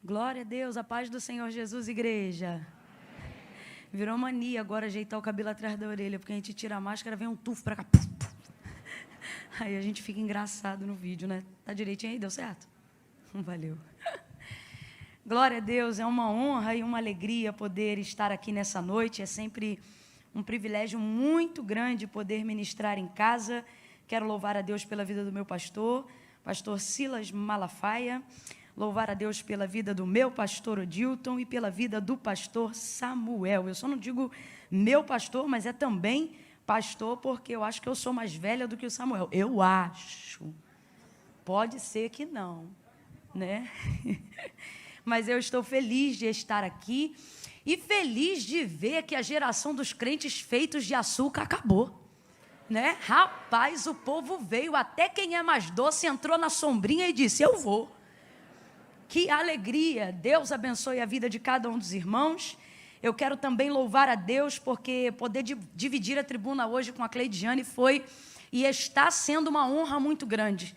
Glória a Deus, a paz do Senhor Jesus, igreja. Virou mania agora ajeitar o cabelo atrás da orelha, porque a gente tira a máscara, vem um tufo pra cá. Puf, puf. Aí a gente fica engraçado no vídeo, né? Tá direitinho aí? Deu certo? Valeu. Glória a Deus, é uma honra e uma alegria poder estar aqui nessa noite. É sempre um privilégio muito grande poder ministrar em casa. Quero louvar a Deus pela vida do meu pastor Silas Malafaia. Louvar a Deus pela vida do meu pastor Odilton e pela vida do pastor Samuel. Eu só não digo meu pastor, mas é também pastor, porque eu acho que eu sou mais velha do que o Samuel. Eu acho. Pode ser que não, né? Mas eu estou feliz de estar aqui e feliz de ver que a geração dos crentes feitos de açúcar acabou. Né? Rapaz, o povo veio, até quem é mais doce entrou na sombrinha e disse, eu vou. Que alegria, Deus abençoe a vida de cada um dos irmãos. Eu quero também louvar a Deus, porque poder dividir a tribuna hoje com a Cleidiane foi e está sendo uma honra muito grande,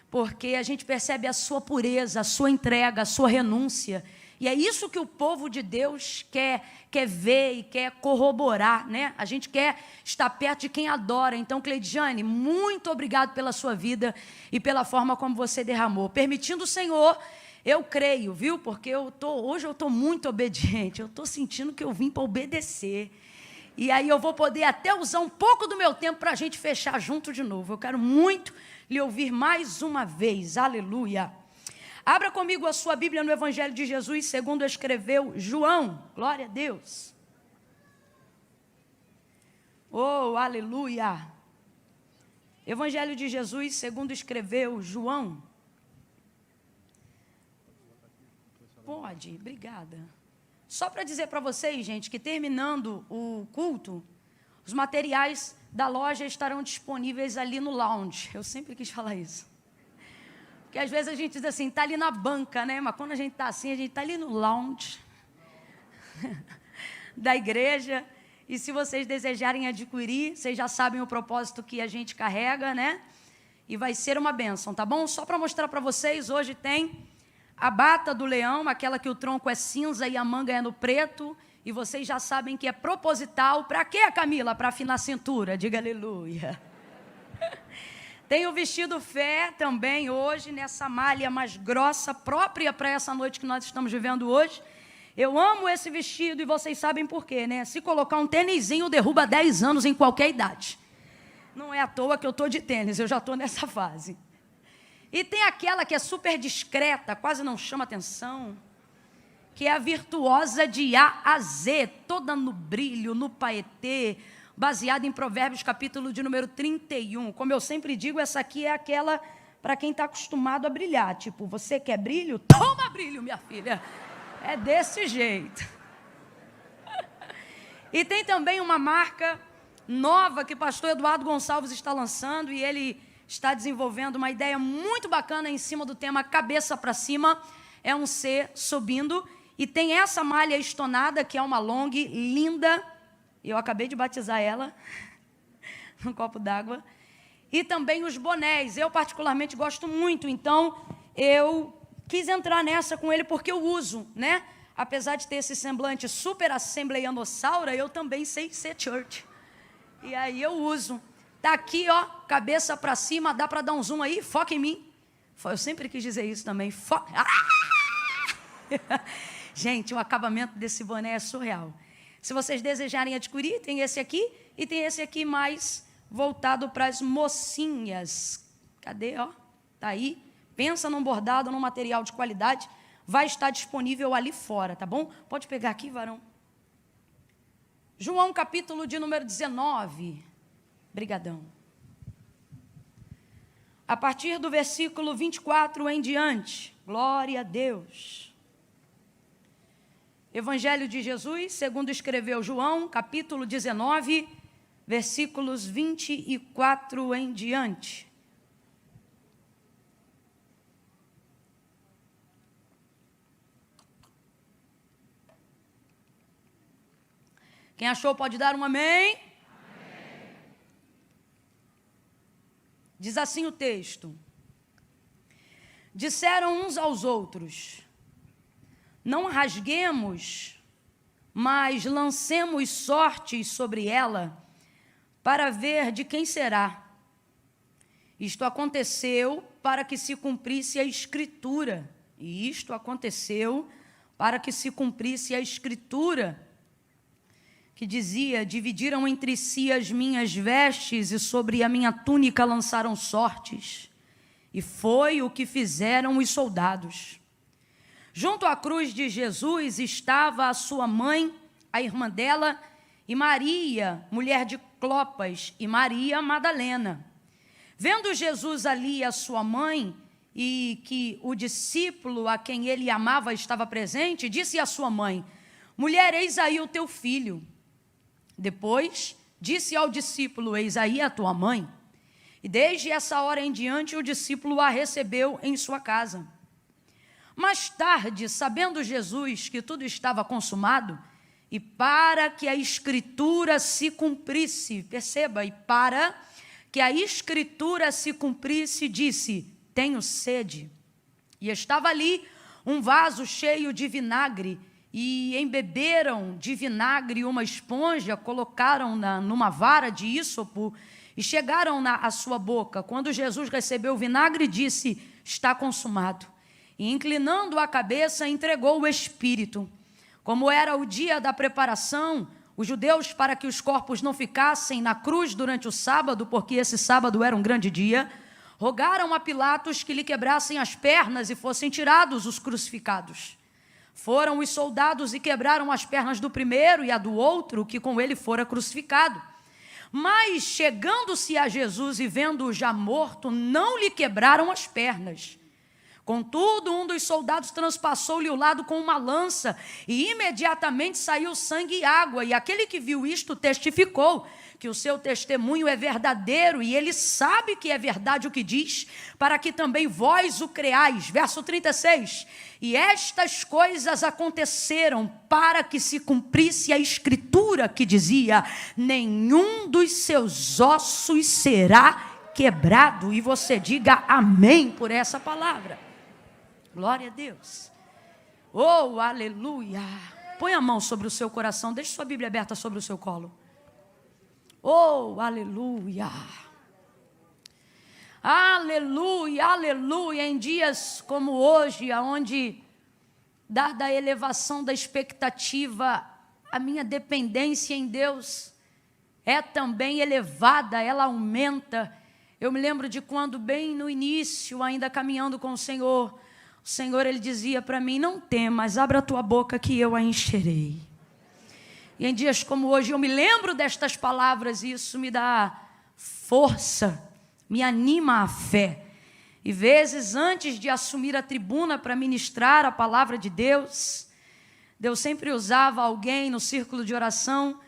porque a gente percebe a sua pureza, a sua entrega, a sua renúncia, e é isso que o povo de Deus quer ver e quer corroborar, né? A gente quer estar perto de quem adora. Então, Cleidiane, muito obrigado pela sua vida e pela forma como você derramou. Permitindo o Senhor, eu creio, viu? Porque hoje eu estou muito obediente, eu estou sentindo que eu vim para obedecer. E aí eu vou poder até usar um pouco do meu tempo para a gente fechar junto de novo. Eu quero muito lhe ouvir mais uma vez. Aleluia. Abra comigo a sua Bíblia no Evangelho de Jesus, segundo escreveu João. Glória a Deus. Oh, aleluia. Evangelho de Jesus, segundo escreveu João. Pode, obrigada. Só para dizer para vocês, gente, que terminando o culto, os materiais da loja estarão disponíveis ali no lounge. Eu sempre quis falar isso. Porque às vezes a gente diz assim, está ali na banca, né? Mas quando a gente está assim, a gente está ali no lounge da igreja. E se vocês desejarem adquirir, vocês já sabem o propósito que a gente carrega, né? E vai ser uma bênção, tá bom? Só para mostrar para vocês, hoje tem a bata do leão, aquela que o tronco é cinza e a manga é no preto. E vocês já sabem que é proposital. Para quê, Camila? Para afinar a cintura. Diga aleluia. Tem o vestido fé também hoje, nessa malha mais grossa, própria para essa noite que nós estamos vivendo hoje. Eu amo esse vestido e vocês sabem por quê, né? Se colocar um tênisinho, derruba 10 anos em qualquer idade. Não é à toa que eu estou de tênis, eu já estou nessa fase. E tem aquela que é super discreta, quase não chama atenção, que é a virtuosa de A a Z, toda no brilho, no paetê, baseada em Provérbios, capítulo de número 31. Como eu sempre digo, essa aqui é aquela para quem está acostumado a brilhar. Tipo, você quer brilho? Toma brilho, minha filha. É desse jeito. E tem também uma marca nova que o pastor Eduardo Gonçalves está lançando, e ele está desenvolvendo uma ideia muito bacana em cima do tema cabeça para cima. É um C subindo, e tem essa malha estonada, que é uma long, linda. Eu acabei de batizar ela num copo d'água. E também os bonés. Eu particularmente gosto muito, então eu quis entrar nessa com ele porque eu uso, né? Apesar de ter esse semblante super assembleianossauro, eu também sei ser church. E aí eu uso. Tá aqui, ó, cabeça para cima, dá para dar um zoom aí, foca em mim. Eu sempre quis dizer isso também. Gente, o acabamento desse boné é surreal. Se vocês desejarem adquirir, tem esse aqui e tem esse aqui mais voltado para as mocinhas. Cadê, ó? Tá aí. Pensa num bordado, num material de qualidade. Vai estar disponível ali fora, tá bom? Pode pegar aqui, varão. João, capítulo de número 19. Brigadão. A partir do versículo 24 em diante. Glória a Deus. Evangelho de Jesus, segundo escreveu João, capítulo 19, versículos 24 em diante. Quem achou pode dar um amém? Amém. Diz assim o texto. Disseram uns aos outros: não a rasguemos, mas lancemos sortes sobre ela, para ver de quem será. Isto aconteceu para que se cumprisse a Escritura. E isto aconteceu para que se cumprisse a Escritura, que dizia: dividiram entre si as minhas vestes e sobre a minha túnica lançaram sortes. E foi o que fizeram os soldados. Junto à cruz de Jesus estava a sua mãe, a irmã dela, e Maria, mulher de Clopas, e Maria Madalena. Vendo Jesus ali a sua mãe, e que o discípulo a quem ele amava estava presente, disse à sua mãe: mulher, eis aí o teu filho. Depois disse ao discípulo: eis aí a tua mãe. E desde essa hora em diante o discípulo a recebeu em sua casa. Mais tarde, sabendo Jesus que tudo estava consumado, e para que a Escritura se cumprisse, perceba, e para que a Escritura se cumprisse, disse: tenho sede. E estava ali um vaso cheio de vinagre, e embeberam de vinagre uma esponja, colocaram-na numa vara de ísopo, e chegaram-na à sua boca. Quando Jesus recebeu o vinagre, disse: está consumado. E inclinando a cabeça, entregou o Espírito. Como era o dia da preparação, os judeus, para que os corpos não ficassem na cruz durante o sábado, porque esse sábado era um grande dia, rogaram a Pilatos que lhe quebrassem as pernas e fossem tirados os crucificados. Foram os soldados e quebraram as pernas do primeiro e a do outro, que com ele fora crucificado. Mas, chegando-se a Jesus e vendo-o já morto, não lhe quebraram as pernas. Contudo, um dos soldados transpassou-lhe o lado com uma lança, e imediatamente saiu sangue e água. E aquele que viu isto testificou que o seu testemunho é verdadeiro, e ele sabe que é verdade o que diz, para que também vós o creais. Verso 36. E estas coisas aconteceram para que se cumprisse a Escritura que dizia: nenhum dos seus ossos será quebrado. E você diga amém por essa palavra. Glória a Deus. Oh, aleluia. Põe a mão sobre o seu coração, deixe sua Bíblia aberta sobre o seu colo. Oh, aleluia. Aleluia, aleluia. Em dias como hoje, onde, dada a elevação da expectativa, a minha dependência em Deus é também elevada, ela aumenta. Eu me lembro de quando, bem no início, ainda caminhando com o Senhor, ele dizia para mim: não temas, abra a tua boca que eu a encherei. E em dias como hoje eu me lembro destas palavras, e isso me dá força, me anima a fé. E vezes antes de assumir a tribuna para ministrar a palavra de Deus, Deus sempre usava alguém no círculo de oração,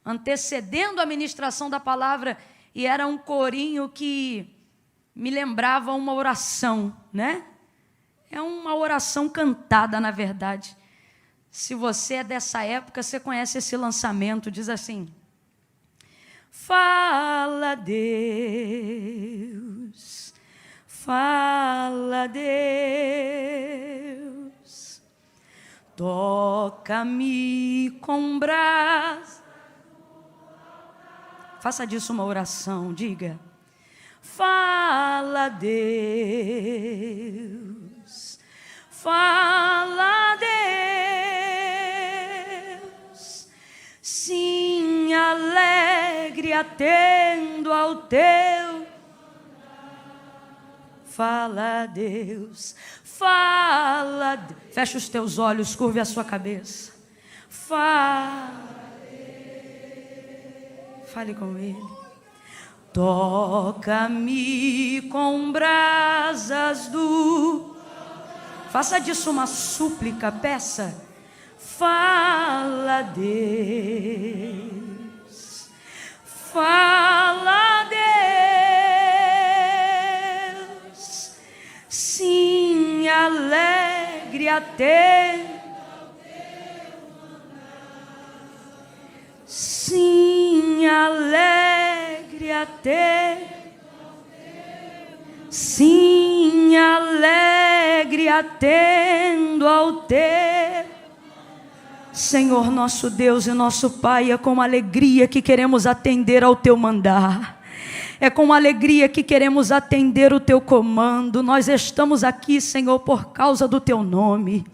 antecedendo a ministração da palavra, e era um corinho que me lembrava uma oração, né? É uma oração cantada, na verdade. Se você é dessa época, você conhece esse lançamento, diz assim: fala, Deus, fala, Deus, toca-me com brasa. Faça disso uma oração, diga: fala, Deus, fala, Deus, sim, alegre atendo ao teu. Fala, Deus, fala. Feche os teus olhos, curve a sua cabeça. Fala. Fale com Ele. Toca-me com brasas do... Faça disso uma súplica, peça. Fala, Deus. Fala, Deus. Sim, alegre atento. Sim, alegre até. Sim, alegre alegre atendo ao teu. Senhor nosso Deus e nosso Pai, é com alegria que queremos atender ao teu mandar. É com alegria que queremos atender o teu comando. Nós estamos aqui, Senhor, por causa do teu nome.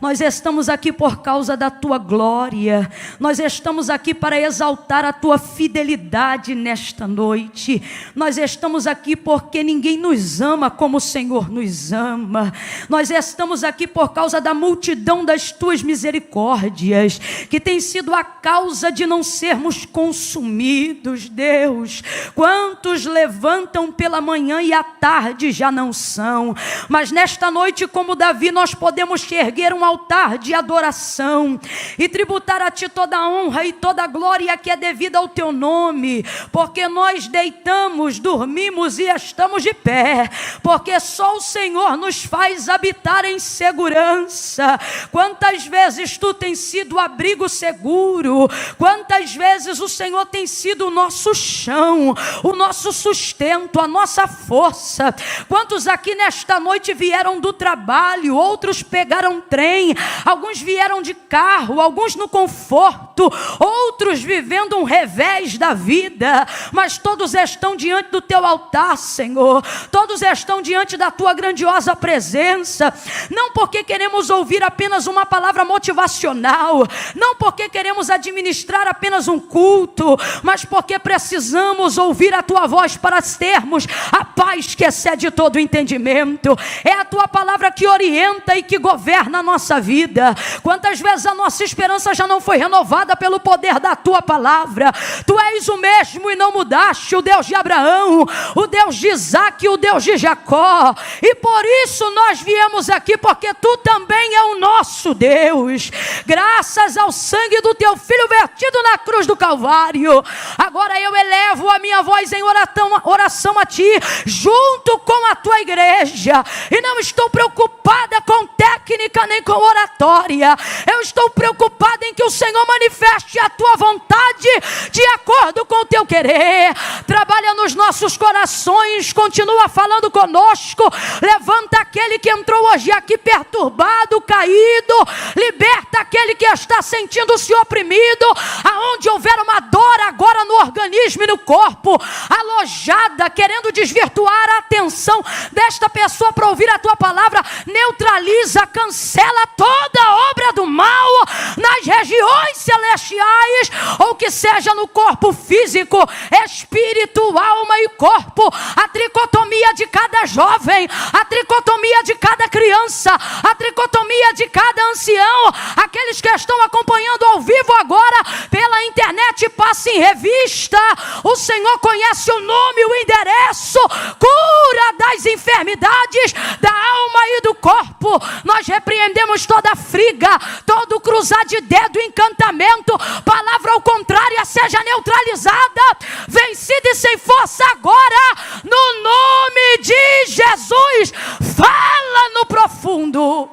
Nós estamos aqui por causa da tua glória. Nós estamos aqui para exaltar a tua fidelidade nesta noite. Nós estamos aqui porque ninguém nos ama como o Senhor nos ama. Nós estamos aqui por causa da multidão das tuas misericórdias, que tem sido a causa de não sermos consumidos, Deus. Quantos levantam pela manhã e à tarde já não são, mas nesta noite, como Davi, nós podemos te erguer um altar de adoração e tributar a ti toda a honra e toda a glória que é devida ao teu nome, porque nós deitamos, dormimos e estamos de pé, porque só o Senhor nos faz habitar em segurança. Quantas vezes tu tens sido o abrigo seguro, quantas vezes o Senhor tem sido o nosso chão, o nosso sustento, a nossa força. Quantos aqui nesta noite vieram do trabalho, outros pegaram trem, alguns vieram de carro, alguns no conforto, outros vivendo um revés da vida, mas todos estão diante do teu altar, Senhor. Todos estão diante da tua grandiosa presença, não porque queremos ouvir apenas uma palavra motivacional, não porque queremos administrar apenas um culto, mas porque precisamos ouvir a tua voz para termos a paz que excede todo o entendimento. É a tua palavra que orienta e que governa a nossa vida. Quantas vezes a nossa esperança já não foi renovada pelo poder da tua palavra? Tu és o mesmo e não mudaste, o Deus de Abraão, o Deus de Isaac, o Deus de Jacó, e por isso nós viemos aqui, porque tu também é o nosso Deus. Graças ao sangue do teu filho vertido na cruz do Calvário, agora eu elevo a minha voz em oração a ti, junto com a tua igreja, e não estou preocupada com técnica nem com oratória. Eu estou preocupada em que o Senhor manifeste a tua vontade de acordo com o teu querer. Trabalha nos nossos corações, continua falando conosco. Levanta aquele que entrou hoje aqui perturbado, caído. Liberta aquele que está sentindo-se oprimido. Aonde houver uma dor agora no organismo e no corpo, alojada, querendo desvirtuar a atenção desta pessoa para ouvir a tua palavra, neutraliza, cancela toda a obra do mal nas regiões celestiais, ou que seja no corpo físico, espírito, alma e corpo. A tricotomia de cada jovem, a tricotomia de cada criança, a tricotomia de cada ancião. Aqueles que estão acompanhando ao vivo agora pela internet, passe em revista. O Senhor conhece o nome, o endereço, cura das enfermidades da alma e do corpo. Nós repreendemos toda friga, todo cruzar de dedo, encantamento, palavra ao contrário seja neutralizada, vencida e sem força agora, no nome de Jesus. Fala no profundo.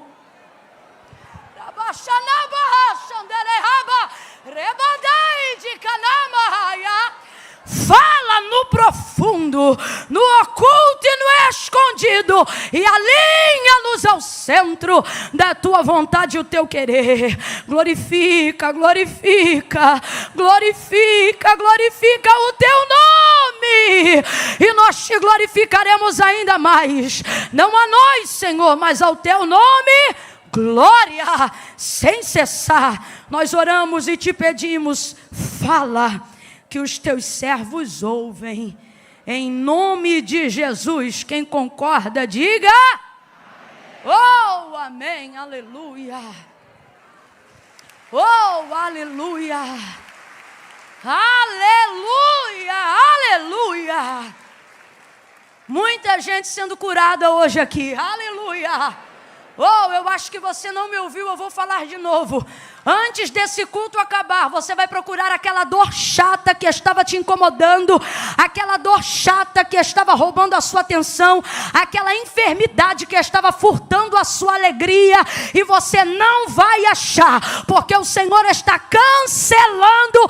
Fala no profundo, no oculto e no escondido, e alinha-nos ao centro da tua vontade e o teu querer. Glorifica, glorifica, glorifica, glorifica o teu nome, e nós te glorificaremos ainda mais, não a nós, Senhor, mas ao teu nome. Glória, sem cessar. Nós oramos e te pedimos, fala, que os teus servos ouvem, em nome de Jesus. Quem concorda, diga oh, amém, aleluia, oh, aleluia, aleluia, aleluia. Muita gente sendo curada hoje aqui, aleluia. Oh, eu acho que você não me ouviu, eu vou falar de novo. Antes desse culto acabar, você vai procurar aquela dor chata que estava te incomodando, aquela dor chata que estava roubando a sua atenção, aquela enfermidade que estava furtando a sua alegria, e você não vai achar, porque o Senhor está cancelando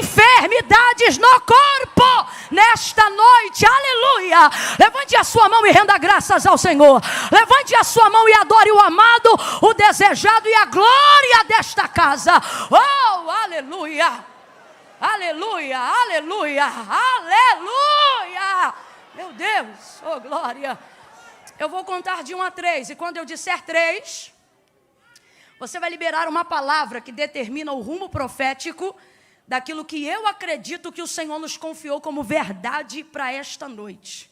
enfermidades no corpo nesta noite. Aleluia! Levante a sua mão e renda graças ao Senhor. Levante a sua mão e adore o amado, o desejado e a glória desta casa. Oh, aleluia, aleluia, aleluia, aleluia. Meu Deus, oh glória. Eu vou contar de 1 a 3, e quando eu disser 3, você vai liberar uma palavra que determina o rumo profético daquilo que eu acredito que o Senhor nos confiou como verdade para esta noite.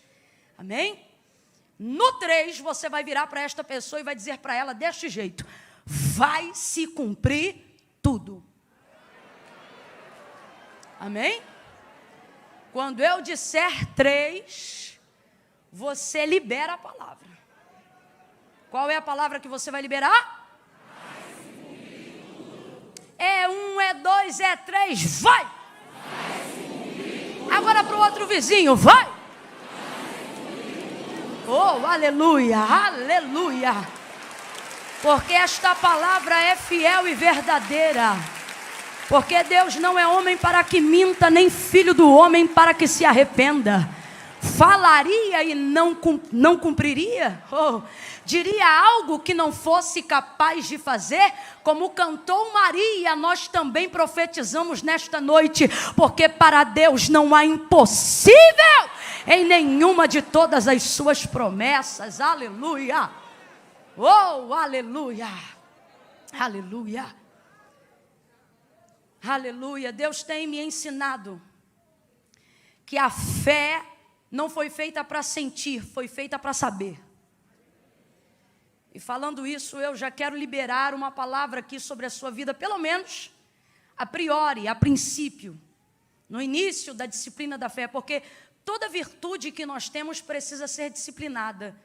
Amém? No 3, você vai virar para esta pessoa e vai dizer para ela deste jeito: vai se cumprir tudo. Amém? Quando eu disser 3, você libera a palavra. Qual é a palavra que você vai liberar? É 1, é 2, é 3, vai! Agora para o outro vizinho, vai! Oh, aleluia, aleluia! Porque esta palavra é fiel e verdadeira. Porque Deus não é homem para que minta, nem filho do homem para que se arrependa. Falaria e não cumpriria? Oh, diria algo que não fosse capaz de fazer? Como cantou Maria, nós também profetizamos nesta noite, porque para Deus não há impossível em nenhuma de todas as suas promessas. Aleluia! Oh, aleluia! Aleluia! Aleluia! Deus tem me ensinado que a fé não foi feita para sentir, foi feita para saber. E falando isso, eu já quero liberar uma palavra aqui sobre a sua vida, pelo menos a priori, a princípio, no início da disciplina da fé, porque toda virtude que nós temos precisa ser disciplinada.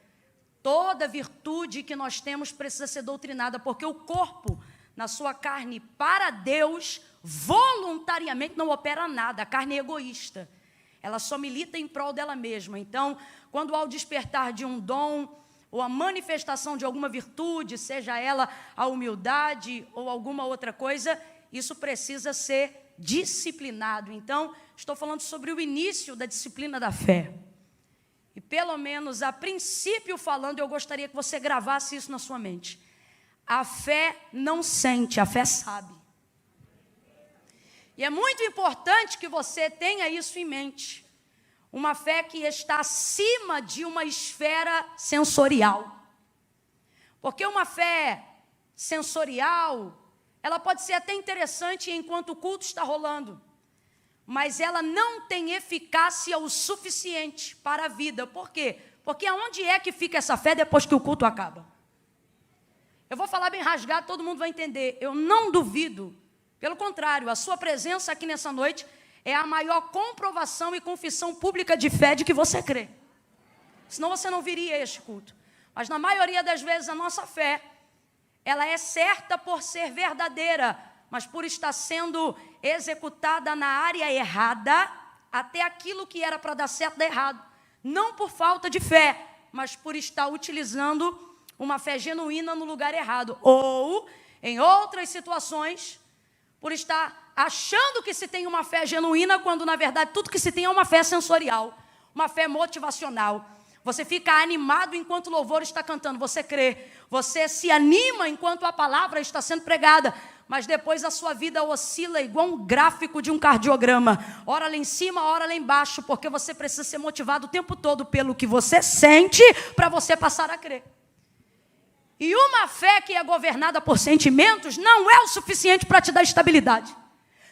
Toda virtude que nós temos precisa ser doutrinada, porque o corpo, na sua carne, para Deus, voluntariamente não opera nada. A carne é egoísta. Ela só milita em prol dela mesma. Então, quando ao despertar de um dom, ou a manifestação de alguma virtude, seja ela a humildade ou alguma outra coisa, isso precisa ser disciplinado. Então, estou falando sobre o início da disciplina da fé. E pelo menos a princípio falando, eu gostaria que você gravasse isso na sua mente. A fé não sente, a fé sabe. E é muito importante que você tenha isso em mente. Uma fé que está acima de uma esfera sensorial. Porque uma fé sensorial, ela pode ser até interessante enquanto o culto está rolando, mas ela não tem eficácia o suficiente para a vida. Por quê? Porque aonde é que fica essa fé depois que o culto acaba? Eu vou falar bem rasgado, todo mundo vai entender. Eu não duvido. Pelo contrário, a sua presença aqui nessa noite é a maior comprovação e confissão pública de fé de que você crê. Senão você não viria a este culto. Mas na maioria das vezes a nossa fé, ela é certa por ser verdadeira, mas por estar sendo executada na área errada, até aquilo que era para dar certo dá errado. Não por falta de fé, mas por estar utilizando uma fé genuína no lugar errado. Ou, em outras situações, por estar achando que se tem uma fé genuína, quando na verdade tudo que se tem é uma fé sensorial, uma fé motivacional. Você fica animado enquanto o louvor está cantando, você crê, você se anima enquanto a palavra está sendo pregada, mas depois a sua vida oscila igual um gráfico de um cardiograma, ora lá em cima, ora lá embaixo, porque você precisa ser motivado o tempo todo pelo que você sente, para você passar a crer. E uma fé que é governada por sentimentos não é o suficiente para te dar estabilidade.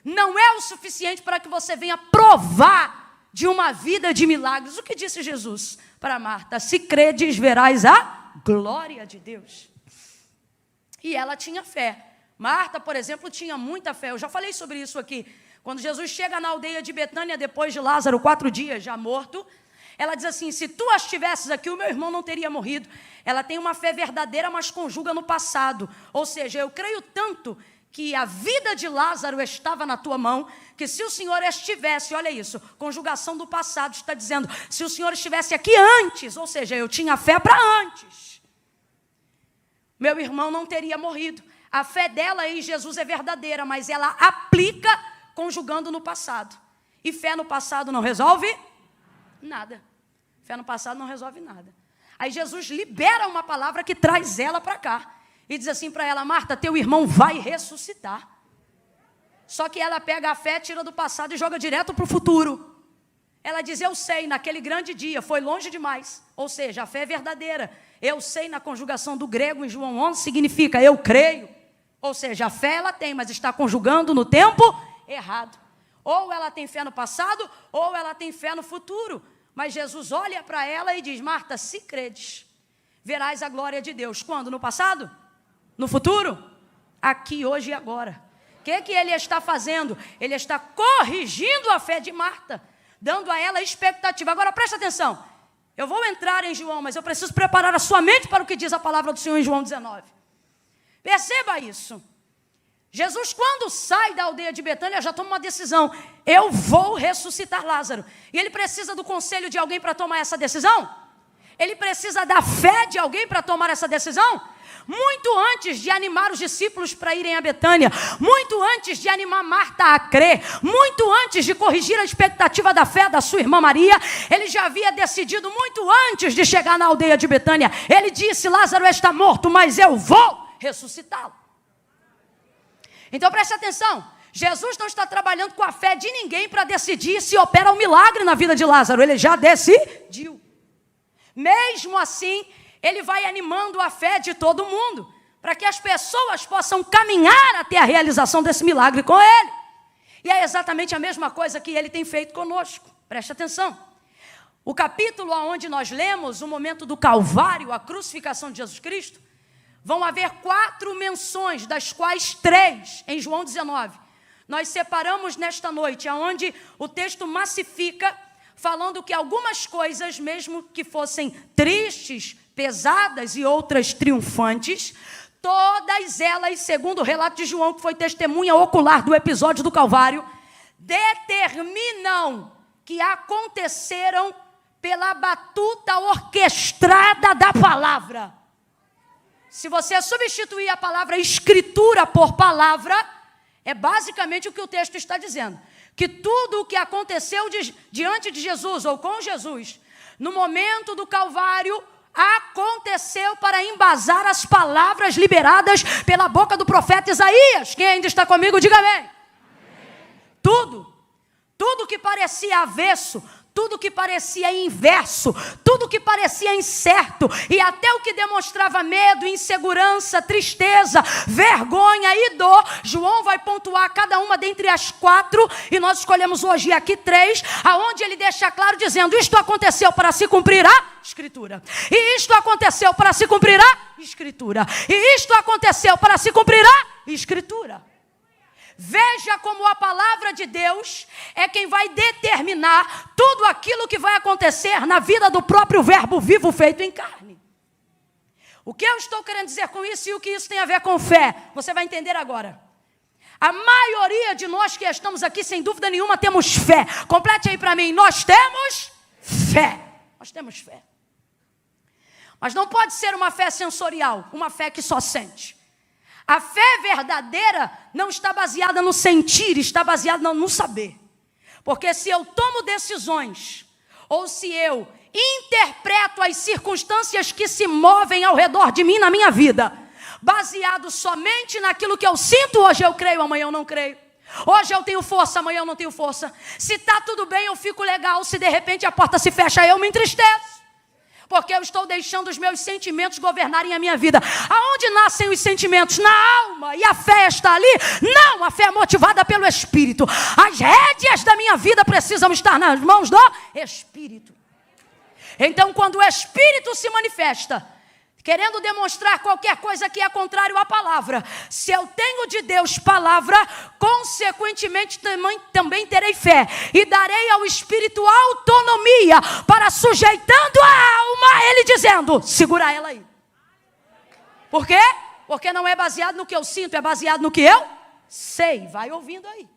Não é o suficiente para que você venha provar de uma vida de milagres. O que disse Jesus para Marta? Se credes, verás a glória de Deus. E ela tinha fé. Marta, por exemplo, tinha muita fé. Eu já falei sobre isso aqui. Quando Jesus chega na aldeia de Betânia, depois de Lázaro, 4 dias já morto, ela diz assim: se tu estivesses aqui, o meu irmão não teria morrido. Ela tem uma fé verdadeira, mas conjuga no passado. Ou seja, eu creio tanto que a vida de Lázaro estava na tua mão, que se o Senhor estivesse, olha isso, conjugação do passado, está dizendo, se o Senhor estivesse aqui antes, ou seja, eu tinha fé para antes, meu irmão não teria morrido. A fé dela em Jesus é verdadeira, mas ela aplica conjugando no passado. E fé no passado não resolve nada. Fé no passado não resolve nada. Aí Jesus libera uma palavra que traz ela para cá. E diz assim para ela, Marta, teu irmão vai ressuscitar. Só que ela pega a fé, tira do passado e joga direto para o futuro. Ela diz, eu sei, naquele grande dia, foi longe demais. Ou seja, a fé é verdadeira. Eu sei, na conjugação do grego, em João 11, significa eu creio. Ou seja, a fé ela tem, mas está conjugando no tempo errado. Ou ela tem fé no passado, ou ela tem fé no futuro. Mas Jesus olha para ela e diz, Marta, se credes, verás a glória de Deus. Quando? No passado? No futuro? Aqui, hoje e agora. O que ele está fazendo? Ele está corrigindo a fé de Marta, dando a ela expectativa. Agora presta atenção, eu vou entrar em João, mas eu preciso preparar a sua mente para o que diz a palavra do Senhor em João 19. Perceba isso. Jesus, quando sai da aldeia de Betânia, já toma uma decisão. Eu vou ressuscitar Lázaro. E ele precisa do conselho de alguém para tomar essa decisão? Ele precisa da fé de alguém para tomar essa decisão? Muito antes de animar os discípulos para irem a Betânia, muito antes de animar Marta a crer, muito antes de corrigir a expectativa da fé da sua irmã Maria, ele já havia decidido muito antes de chegar na aldeia de Betânia. Ele disse, Lázaro está morto, mas eu vou ressuscitá-lo. Então preste atenção, Jesus não está trabalhando com a fé de ninguém para decidir se opera um milagre na vida de Lázaro, ele já decidiu. Mesmo assim, ele vai animando a fé de todo mundo, para que as pessoas possam caminhar até a realização desse milagre com ele. E é exatamente a mesma coisa que ele tem feito conosco, preste atenção. O capítulo onde nós lemos o momento do Calvário, a crucificação de Jesus Cristo, vão haver 4 menções, das quais 3 em João 19. Nós separamos nesta noite, onde o texto massifica, falando que algumas coisas, mesmo que fossem tristes, pesadas e outras triunfantes, todas elas, segundo o relato de João, que foi testemunha ocular do episódio do Calvário, determinam que aconteceram pela batuta orquestrada da palavra. Se você substituir a palavra escritura por palavra, é basicamente o que o texto está dizendo. Que tudo o que aconteceu diante de Jesus, ou com Jesus, no momento do Calvário, aconteceu para embasar as palavras liberadas pela boca do profeta Isaías. Quem ainda está comigo, diga amém. Tudo que parecia avesso, tudo que parecia inverso, tudo que parecia incerto, e até o que demonstrava medo, insegurança, tristeza, vergonha e dor, João vai pontuar cada uma dentre as 4, e nós escolhemos hoje aqui 3, aonde ele deixa claro dizendo, isto aconteceu para se cumprir a Escritura, e isto aconteceu para se cumprir a Escritura, e isto aconteceu para se cumprir a Escritura. Veja como a palavra de Deus é quem vai determinar tudo aquilo que vai acontecer na vida do próprio verbo vivo feito em carne. O que eu estou querendo dizer com isso e o que isso tem a ver com fé, você vai entender agora. A maioria de nós que estamos aqui, sem dúvida nenhuma, temos fé. Complete aí para mim, nós temos fé. Nós temos fé. Mas não pode ser uma fé sensorial, uma fé que só sente. A fé verdadeira não está baseada no sentir, está baseada no saber. Porque se eu tomo decisões, ou se eu interpreto as circunstâncias que se movem ao redor de mim na minha vida, baseado somente naquilo que eu sinto, hoje eu creio, amanhã eu não creio. Hoje eu tenho força, amanhã eu não tenho força. Se está tudo bem, eu fico legal. Se de repente a porta se fecha, eu me entristeço. Porque eu estou deixando os meus sentimentos governarem a minha vida. Aonde nascem os sentimentos? Na alma. E a fé está ali? Não, a fé é motivada pelo Espírito. As rédeas da minha vida precisam estar nas mãos do Espírito. Então, quando o Espírito se manifesta, querendo demonstrar qualquer coisa que é contrário à palavra, se eu tenho de Deus palavra, consequentemente também terei fé, e darei ao Espírito autonomia, para sujeitando a alma, ele dizendo, segura ela aí. Por quê? Porque não é baseado no que eu sinto, é baseado no que eu sei. Vai ouvindo aí.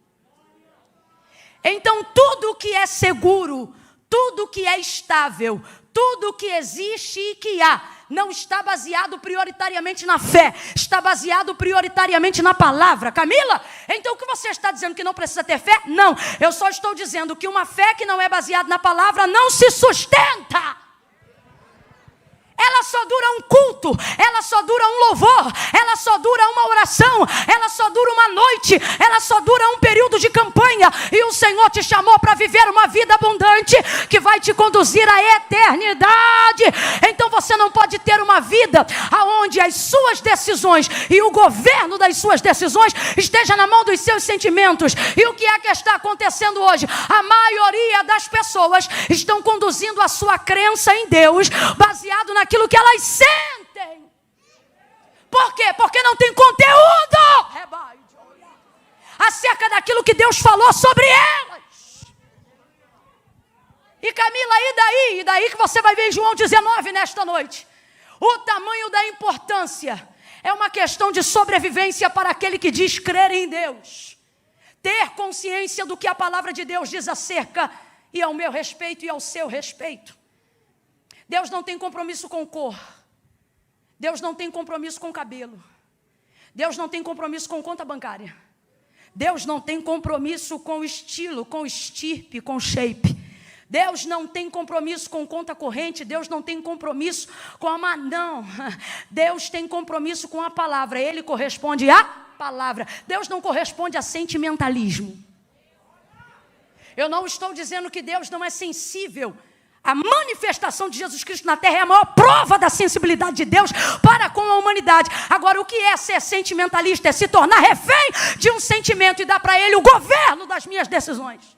Então, tudo que é seguro, tudo que é estável, tudo que existe e que há, não está baseado prioritariamente na fé, está baseado prioritariamente na palavra. Camila, então o que você está dizendo, que não precisa ter fé? Não, eu só estou dizendo que uma fé que não é baseada na palavra não se sustenta. Ela só dura um culto, ela só dura um louvor, ela só dura uma oração, ela só dura uma noite, ela só dura um período de campanha. E o Senhor te chamou para viver uma vida abundante que vai te conduzir à eternidade. Então você não pode ter uma vida onde as suas decisões e o governo das suas decisões esteja na mão dos seus sentimentos. E o que é que está acontecendo hoje? A maioria das pessoas estão conduzindo a sua crença em Deus baseado naquilo que elas sentem. Por quê? Porque não tem conteúdo acerca daquilo que Deus falou sobre elas. E Camila, e daí? E daí que você vai ver em João 19 nesta noite. O tamanho da importância é uma questão de sobrevivência para aquele que diz crer em Deus. Ter consciência do que a palavra de Deus diz acerca e ao meu respeito e ao seu respeito. Deus não tem compromisso com cor. Deus não tem compromisso com cabelo. Deus não tem compromisso com conta bancária. Deus não tem compromisso com estilo, com estirpe, com shape. Deus não tem compromisso com conta corrente. Deus não tem compromisso com a não. Deus tem compromisso com a palavra. Ele corresponde à palavra. Deus não corresponde a sentimentalismo. Eu não estou dizendo que Deus não é sensível. A manifestação de Jesus Cristo na terra é a maior prova da sensibilidade de Deus para com a humanidade. Agora, o que é ser sentimentalista? É se tornar refém de um sentimento e dar para ele o governo das minhas decisões.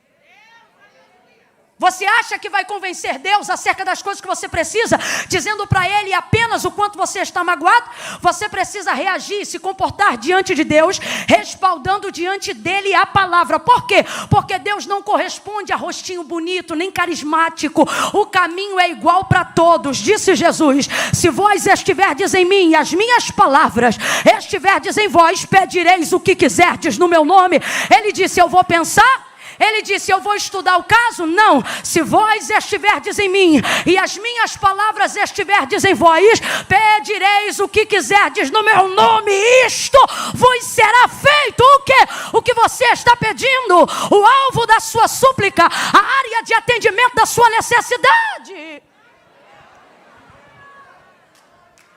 Você acha que vai convencer Deus acerca das coisas que você precisa, dizendo para Ele apenas o quanto você está magoado? Você precisa reagir, se comportar diante de Deus, respaldando diante dEle a palavra. Por quê? Porque Deus não corresponde a rostinho bonito, nem carismático. O caminho é igual para todos. Disse Jesus: se vós estiverdes em mim e as minhas palavras estiverdes em vós, pedireis o que quiserdes no meu nome. Ele disse: eu vou pensar. Ele disse: eu vou estudar o caso? Não. Se vós estiverdes em mim e as minhas palavras estiverdes em vós, pedireis o que quiserdes no meu nome, isto vos será feito. O quê? O que você está pedindo, o alvo da sua súplica, a área de atendimento da sua necessidade.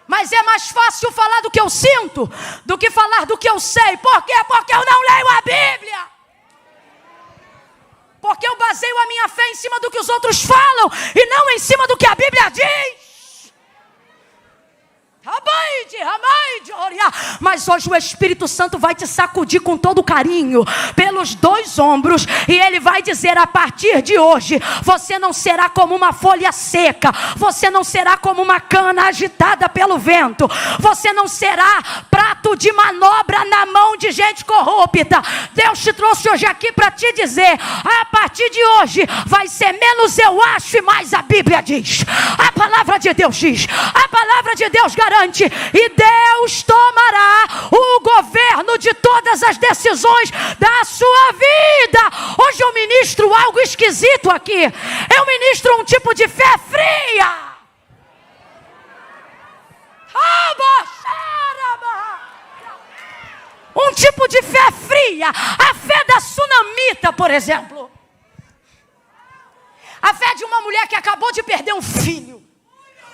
Mas é mais fácil falar do que eu sinto do que falar do que eu sei. Por quê? Porque eu não leio a Bíblia. Porque eu baseio a minha fé em cima do que os outros falam e não em cima do que a Bíblia diz. Mas hoje o Espírito Santo vai te sacudir com todo carinho pelos dois ombros e ele vai dizer: a partir de hoje você não será como uma folha seca, você não será como uma cana agitada pelo vento, você não será prato de manobra na mão de gente corrupta. Deus te trouxe hoje aqui para te dizer: a partir de hoje vai ser menos eu acho e mais a Bíblia diz. A palavra de Deus diz, a palavra de Deus garante, e Deus tomará o governo de todas as decisões da sua vida. Hoje eu ministro algo esquisito aqui. Eu ministro um tipo de fé fria. Um tipo de fé fria. A fé da sunamita, por exemplo. A fé de uma mulher que acabou de perder um filho.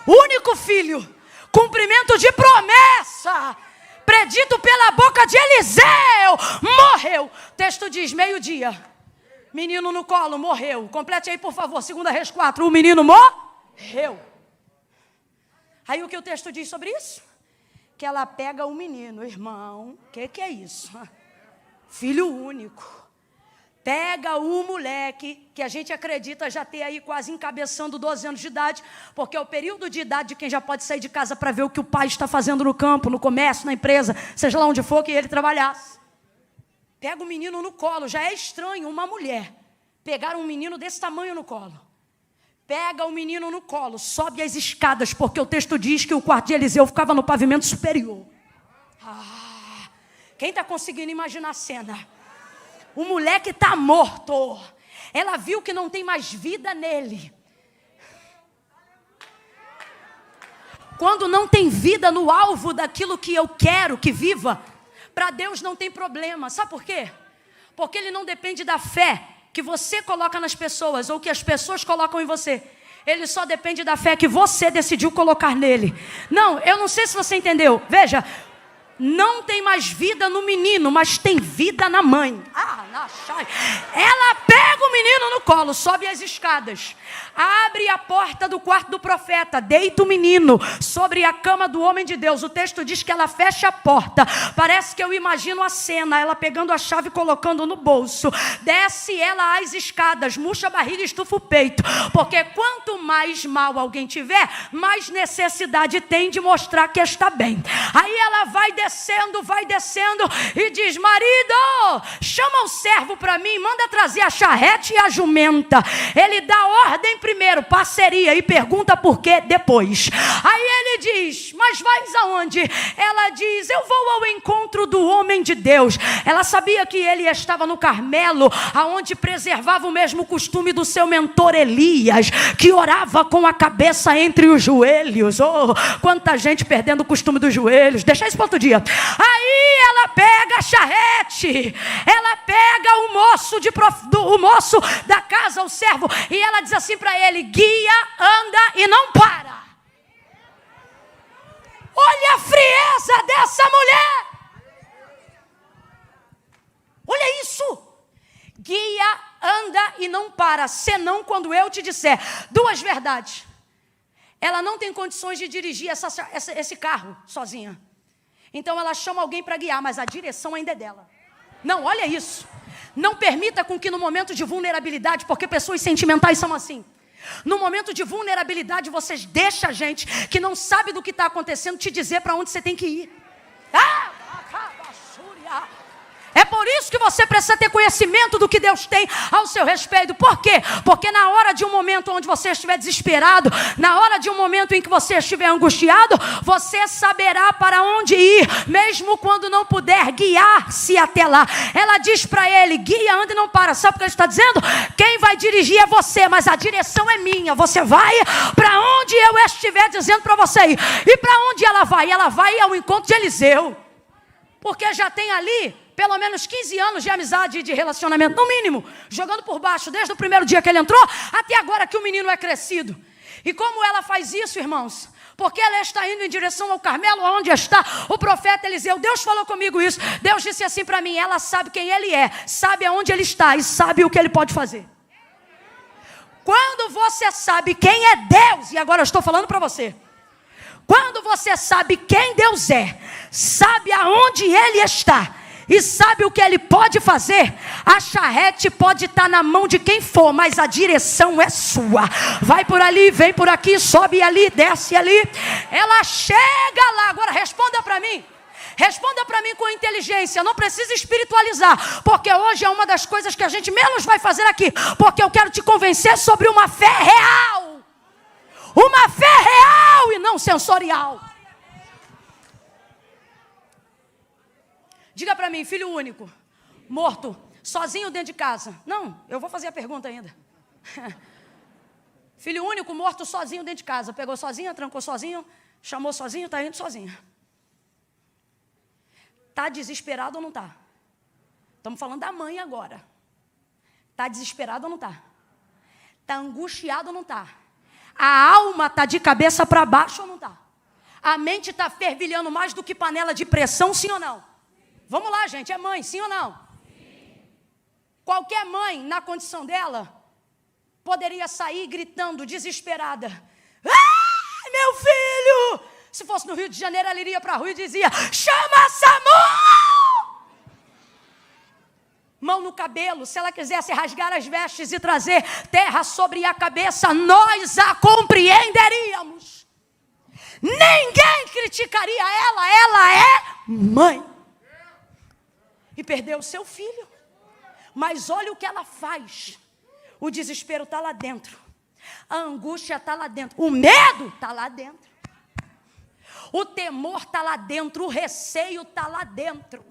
O único filho. Cumprimento de promessa, predito pela boca de Eliseu, morreu. O texto diz: meio-dia, menino no colo, morreu. Complete aí, por favor, 2 Reis 4, o menino morreu. Aí o que o texto diz sobre isso? Que ela pega o menino, irmão, o que é isso? Filho único. Pega o moleque, que a gente acredita já ter aí quase encabeçando 12 anos de idade, porque é o período de idade de quem já pode sair de casa para ver o que o pai está fazendo no campo, no comércio, na empresa, seja lá onde for que ele trabalhasse. Pega o menino no colo. Já é estranho uma mulher pegar um menino desse tamanho no colo. Pega o menino no colo, sobe as escadas, porque o texto diz que o quarto de Eliseu ficava no pavimento superior. Quem está conseguindo imaginar a cena? O moleque está morto. Ela viu que não tem mais vida nele. Quando não tem vida no alvo daquilo que eu quero que viva, para Deus não tem problema. Sabe por quê? Porque Ele não depende da fé que você coloca nas pessoas ou que as pessoas colocam em você. Ele só depende da fé que você decidiu colocar nele. Não, eu não sei se você entendeu. Veja, não tem mais vida no menino, mas tem vida na mãe. Ela pega o menino no colo, sobe as escadas, abre a porta do quarto do profeta, deita o menino sobre a cama do homem de Deus. O texto diz que ela fecha a porta. Parece que eu imagino a cena, ela pegando a chave e colocando no bolso. Desce ela as escadas, murcha a barriga e estufa o peito. Porque quanto mais mal alguém tiver, mais necessidade tem de mostrar que está bem. Aí ela vai descendo e diz: marido, chama o servo para mim, manda trazer a charrete e a jumenta. Ele dá ordem primeiro, parceria, e pergunta por quê depois. Aí ele diz: mas vais aonde? Ela diz: eu vou ao encontro do homem de Deus. Ela sabia que ele estava no Carmelo, aonde preservava o mesmo costume do seu mentor Elias, que orava com a cabeça entre os joelhos. Oh, quanta gente perdendo o costume dos joelhos. Deixa isso para outro dia. Aí ela pega a charrete, ela pega o moço da casa, o servo, e ela diz assim para ele: guia, anda e não para. Olha a frieza dessa mulher. Olha isso. Guia, anda e não para, senão quando eu te disser. Duas verdades. Ela não tem condições de dirigir esse carro sozinha. Então ela chama alguém para guiar, mas a direção ainda é dela. Não, olha isso. Não permita com que no momento de vulnerabilidade, porque pessoas sentimentais são assim. No momento de vulnerabilidade, vocês deixam a gente que não sabe do que está acontecendo te dizer para onde você tem que ir. É por isso que você precisa ter conhecimento do que Deus tem ao seu respeito. Por quê? Porque na hora de um momento onde você estiver desesperado, na hora de um momento em que você estiver angustiado, você saberá para onde ir, mesmo quando não puder guiar-se até lá. Ela diz para ele: guia, anda e não para. Sabe o que ele está dizendo? Quem vai dirigir é você, mas a direção é minha. Você vai para onde eu estiver dizendo para você ir. E para onde ela vai? Ela vai ao encontro de Eliseu. Porque já tem ali pelo menos 15 anos de amizade e de relacionamento, no mínimo, jogando por baixo, desde o primeiro dia que ele entrou, até agora que o menino é crescido. E como ela faz isso, irmãos? Porque ela está indo em direção ao Carmelo, onde está o profeta Eliseu. Deus falou comigo isso. Deus disse assim para mim: ela sabe quem ele é, sabe aonde ele está e sabe o que ele pode fazer. Quando você sabe quem é Deus, e agora eu estou falando para você, quando você sabe quem Deus é, sabe aonde ele está e sabe o que ele pode fazer, a charrete pode estar na mão de quem for, mas a direção é sua. Vai por ali, vem por aqui, sobe ali, desce ali. Ela chega lá. Agora responda para mim. Responda para mim com inteligência. Não precisa espiritualizar, porque hoje é uma das coisas que a gente menos vai fazer aqui. Porque eu quero te convencer sobre uma fé real. Uma fé real e não sensorial. Diga para mim: filho único, morto, sozinho dentro de casa. Não, eu vou fazer a pergunta ainda. Filho único, morto, sozinho dentro de casa. Pegou sozinho, trancou sozinho, chamou sozinho, está indo sozinho. Está desesperado ou não está? Estamos falando da mãe agora. Está desesperado ou não está? Está angustiado ou não está? A alma está de cabeça para baixo ou não está? A mente está fervilhando mais do que panela de pressão, sim ou não? Vamos lá, gente, é mãe, sim ou não? Sim. Qualquer mãe, na condição dela, poderia sair gritando, desesperada: ai, meu filho! Se fosse no Rio de Janeiro, ela iria para a rua e dizia: chama SAMU! Mão no cabelo. Se ela quisesse rasgar as vestes e trazer terra sobre a cabeça, nós a compreenderíamos. Ninguém criticaria ela é mãe. E perdeu o seu filho. Mas olha o que ela faz. O desespero está lá dentro. A angústia está lá dentro. O medo está lá dentro. O temor está lá dentro. O receio está lá dentro.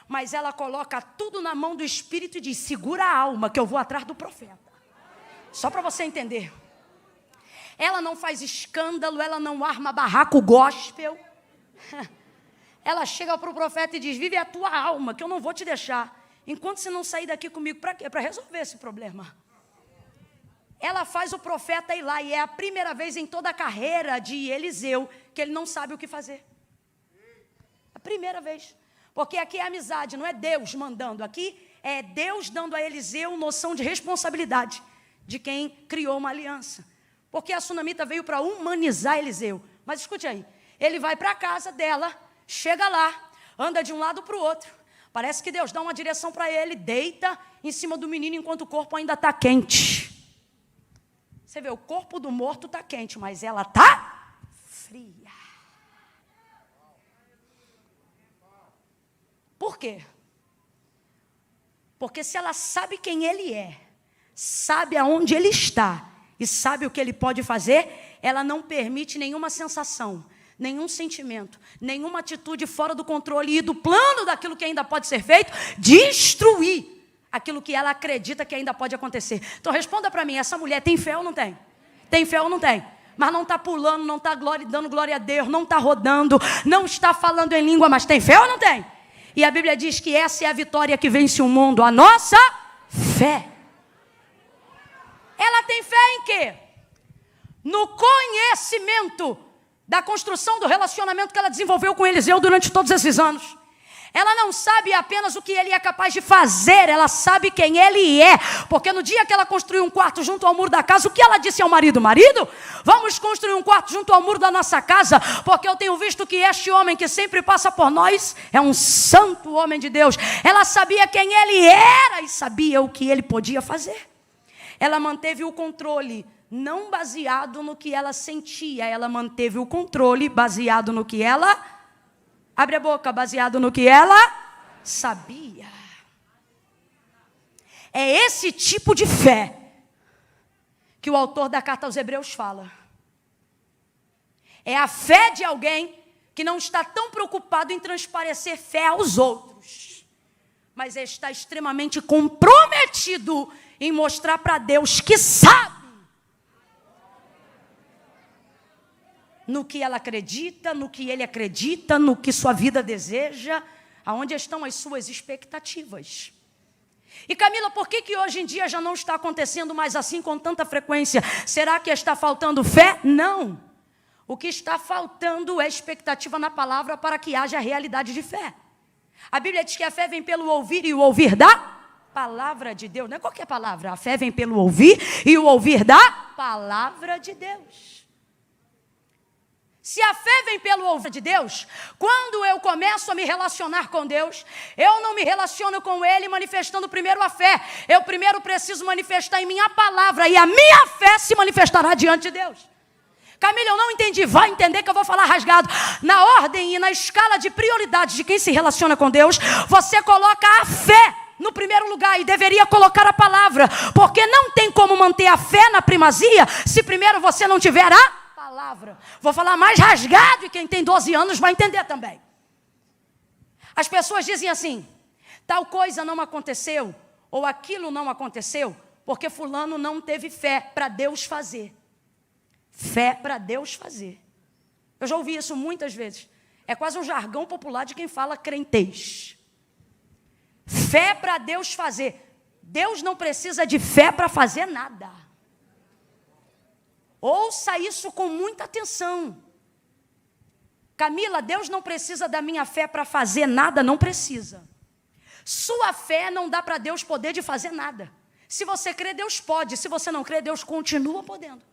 mas ela coloca tudo na mão do Espírito e diz: segura a alma que eu vou atrás do profeta. Só para você entender. Ela não faz escândalo, ela não arma barraco gospel. Ela chega para o profeta e diz: vive a tua alma, que eu não vou te deixar. Enquanto você não sair daqui comigo, para quê? Para resolver esse problema. Ela faz o profeta ir lá, e é a primeira vez em toda a carreira de Eliseu que ele não sabe o que fazer. A primeira vez. Porque aqui é amizade, não é Deus mandando. Aqui é Deus dando a Eliseu noção de responsabilidade de quem criou uma aliança. Porque a sunamita veio para humanizar Eliseu. Mas escute aí, ele vai para a casa dela, chega lá, anda de um lado para o outro. Parece que Deus dá uma direção para ele, deita em cima do menino enquanto o corpo ainda está quente. Você vê, o corpo do morto está quente, mas ela está fria. Por quê? Porque se ela sabe quem ele é, sabe aonde ele está e sabe o que ele pode fazer, ela não permite nenhuma sensação, nenhum sentimento, nenhuma atitude fora do controle e do plano daquilo que ainda pode ser feito, destruir aquilo que ela acredita que ainda pode acontecer. Então responda para mim, essa mulher tem fé ou não tem? Tem fé ou não tem? Mas não está pulando, não está dando glória a Deus, não está rodando, não está falando em língua, mas tem fé ou não tem? E a Bíblia diz que essa é a vitória que vence o mundo, a nossa fé. Ela tem fé em quê? No conhecimento da construção do relacionamento que ela desenvolveu com Eliseu durante todos esses anos. Ela não sabe apenas o que ele é capaz de fazer, ela sabe quem ele é. Porque no dia que ela construiu um quarto junto ao muro da casa, o que ela disse ao marido? Marido, vamos construir um quarto junto ao muro da nossa casa, porque eu tenho visto que este homem que sempre passa por nós é um santo homem de Deus. Ela sabia quem ele era e sabia o que ele podia fazer. Ela manteve o controle, não baseado no que ela sentia, ela manteve o controle baseado no que ela... Abre a boca, baseado no que ela sabia. É esse tipo de fé que o autor da carta aos Hebreus fala. É a fé de alguém que não está tão preocupado em transparecer fé aos outros, mas está extremamente comprometido em mostrar para Deus que sabe no que ela acredita, no que ele acredita, no que sua vida deseja, aonde estão as suas expectativas. E Camila, por que hoje em dia já não está acontecendo mais assim com tanta frequência? Será que está faltando fé? Não. O que está faltando é expectativa na palavra para que haja realidade de fé. A Bíblia diz que a fé vem pelo ouvir e o ouvir da palavra de Deus. Não é qualquer palavra, a fé vem pelo ouvir e o ouvir da palavra de Deus. Se a fé vem pelo ouvir de Deus, quando eu começo a me relacionar com Deus, eu não me relaciono com Ele manifestando primeiro a fé. Eu primeiro preciso manifestar em mim a palavra, e a minha fé se manifestará diante de Deus. Camila, eu não entendi. Vai entender que eu vou falar rasgado. Na ordem e na escala de prioridades de quem se relaciona com Deus, você coloca a fé no primeiro lugar e deveria colocar a palavra. Porque não tem como manter a fé na primazia se primeiro você não tiver a palavra. Vou falar mais rasgado e quem tem 12 anos vai entender também. As pessoas dizem assim: tal coisa não aconteceu, ou aquilo não aconteceu, porque fulano não teve fé para Deus fazer. Fé para Deus fazer. Eu já ouvi isso muitas vezes. É quase um jargão popular de quem fala crentez. Fé para Deus fazer. Deus não precisa de fé para fazer nada. Ouça isso com muita atenção. Camila, Deus não precisa da minha fé para fazer nada, não precisa. Sua fé não dá para Deus poder de fazer nada. Se você crê, Deus pode. Se você não crê, Deus continua podendo.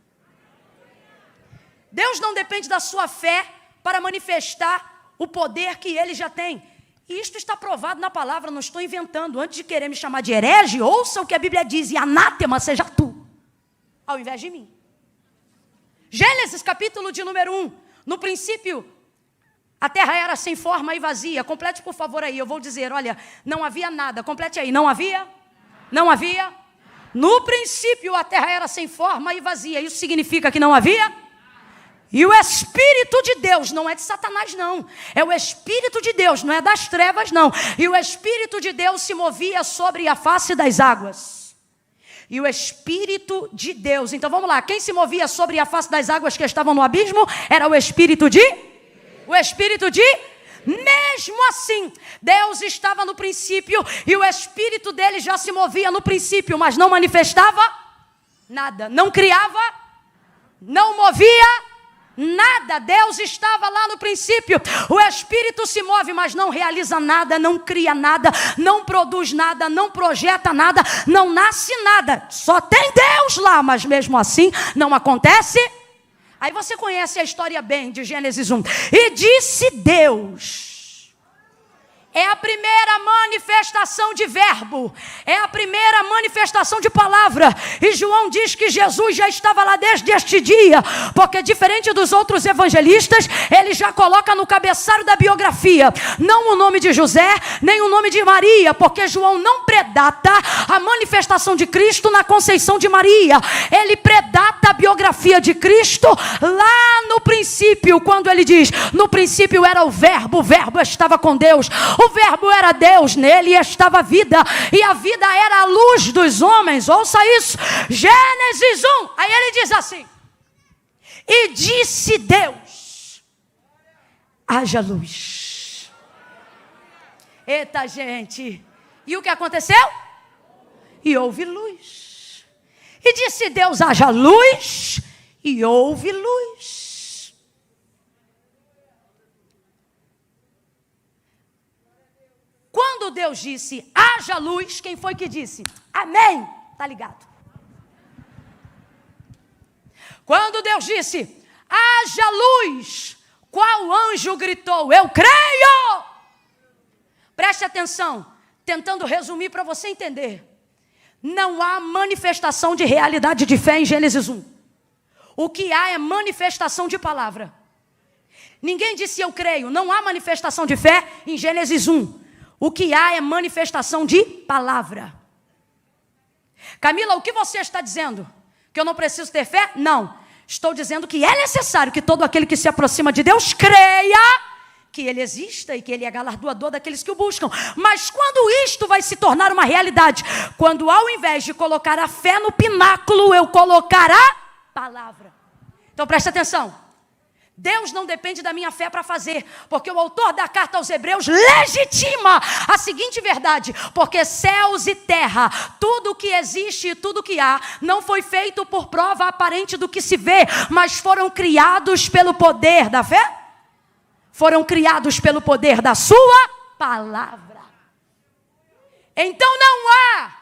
Deus não depende da sua fé para manifestar o poder que Ele já tem. E isto está provado na palavra, não estou inventando. Antes de querer me chamar de herege, ouça o que a Bíblia diz: e anátema seja tu, ao invés de mim. Gênesis capítulo de número 1. No princípio, a terra era sem forma e vazia. Complete por favor aí, eu vou dizer, olha, não havia nada. Complete aí, não havia? Não havia? No princípio a terra era sem forma e vazia. Isso significa que não havia E o Espírito de Deus, não é de Satanás não, é o Espírito de Deus, não é das trevas não. E o Espírito de Deus se movia sobre a face das águas. E o Espírito de Deus, então vamos lá, quem se movia sobre a face das águas que estavam no abismo, era o Espírito de... O Espírito de... Mesmo assim, Deus estava no princípio, e o Espírito dele já se movia no princípio, mas não manifestava nada, não criava, não movia nada. Deus estava lá no princípio. O Espírito se move, mas não realiza nada, não cria nada, não produz nada, não projeta nada, não nasce nada. Só tem Deus lá, mas mesmo assim não acontece. Aí você conhece a história bem de Gênesis 1. E disse Deus. É a primeira manifestação de verbo. É a primeira manifestação de palavra. E João diz que Jesus já estava lá desde este dia. Porque diferente dos outros evangelistas, ele já coloca no cabeçalho da biografia não o nome de José, nem o nome de Maria. Porque João não predata a manifestação de Cristo na conceição de Maria. Ele predata a biografia de Cristo lá no princípio. Quando ele diz, no princípio era o verbo estava com Deus. O verbo era Deus, nele estava a vida, e a vida era a luz dos homens. Ouça isso, Gênesis 1. Aí ele diz assim: e disse Deus, haja luz. Eita gente, e o que aconteceu? E houve luz. E disse Deus, haja luz, e houve luz. Quando Deus disse, haja luz, quem foi que disse? Amém. Tá ligado? Quando Deus disse, haja luz, qual anjo gritou? Eu creio. Preste atenção, tentando resumir para você entender. Não há manifestação de realidade de fé em Gênesis 1. O que há é manifestação de palavra. Ninguém disse eu creio, não há manifestação de fé em Gênesis 1. O que há é manifestação de palavra. Camila, o que você está dizendo? Que eu não preciso ter fé? Não. Estou dizendo que é necessário que todo aquele que se aproxima de Deus creia que Ele exista e que Ele é galardoador daqueles que o buscam. Mas quando isto vai se tornar uma realidade? Quando ao invés de colocar a fé no pináculo, eu colocar a palavra. Então preste atenção. Deus não depende da minha fé para fazer, porque o autor da carta aos Hebreus legitima a seguinte verdade: porque céus e terra, tudo o que existe e tudo o que há, não foi feito por prova aparente do que se vê, mas foram criados pelo poder da fé, foram criados pelo poder da sua palavra. Então não há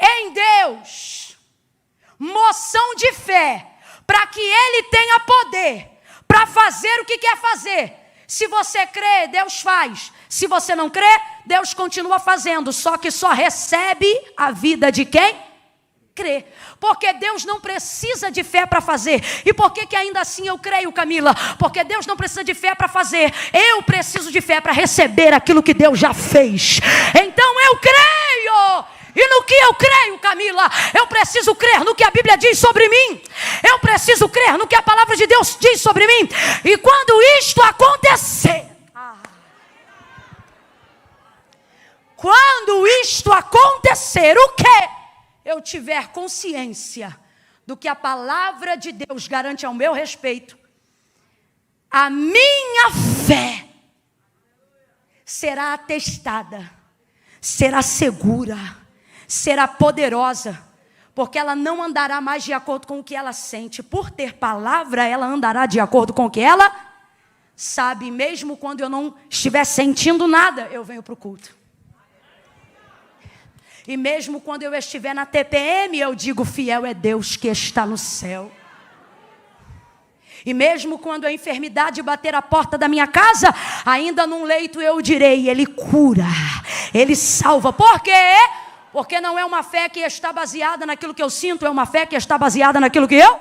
em Deus moção de fé para que Ele tenha poder para fazer o que quer fazer. Se você crê, Deus faz. Se você não crê, Deus continua fazendo. Só que só recebe a vida de quem crê. Porque Deus não precisa de fé para fazer. E por que ainda assim eu creio, Camila? Porque Deus não precisa de fé para fazer. Eu preciso de fé para receber aquilo que Deus já fez. Então eu creio. E no que eu creio, Camila? Eu preciso crer no que a Bíblia diz sobre mim. Eu preciso crer no que a palavra de Deus diz sobre mim. E quando isto acontecer, o que? Eu tiver consciência do que a palavra de Deus garante ao meu respeito, a minha fé será atestada, será segura, será poderosa, porque ela não andará mais de acordo com o que ela sente. Por ter palavra, ela andará de acordo com o que ela sabe. Mesmo quando eu não estiver sentindo nada, eu venho para o culto. E mesmo quando eu estiver na TPM, eu digo, fiel é Deus que está no céu. E mesmo quando a enfermidade bater a porta da minha casa, ainda num leito eu direi, Ele cura, Ele salva. Por quê? Porque não é uma fé que está baseada naquilo que eu sinto, é uma fé que está baseada naquilo que eu...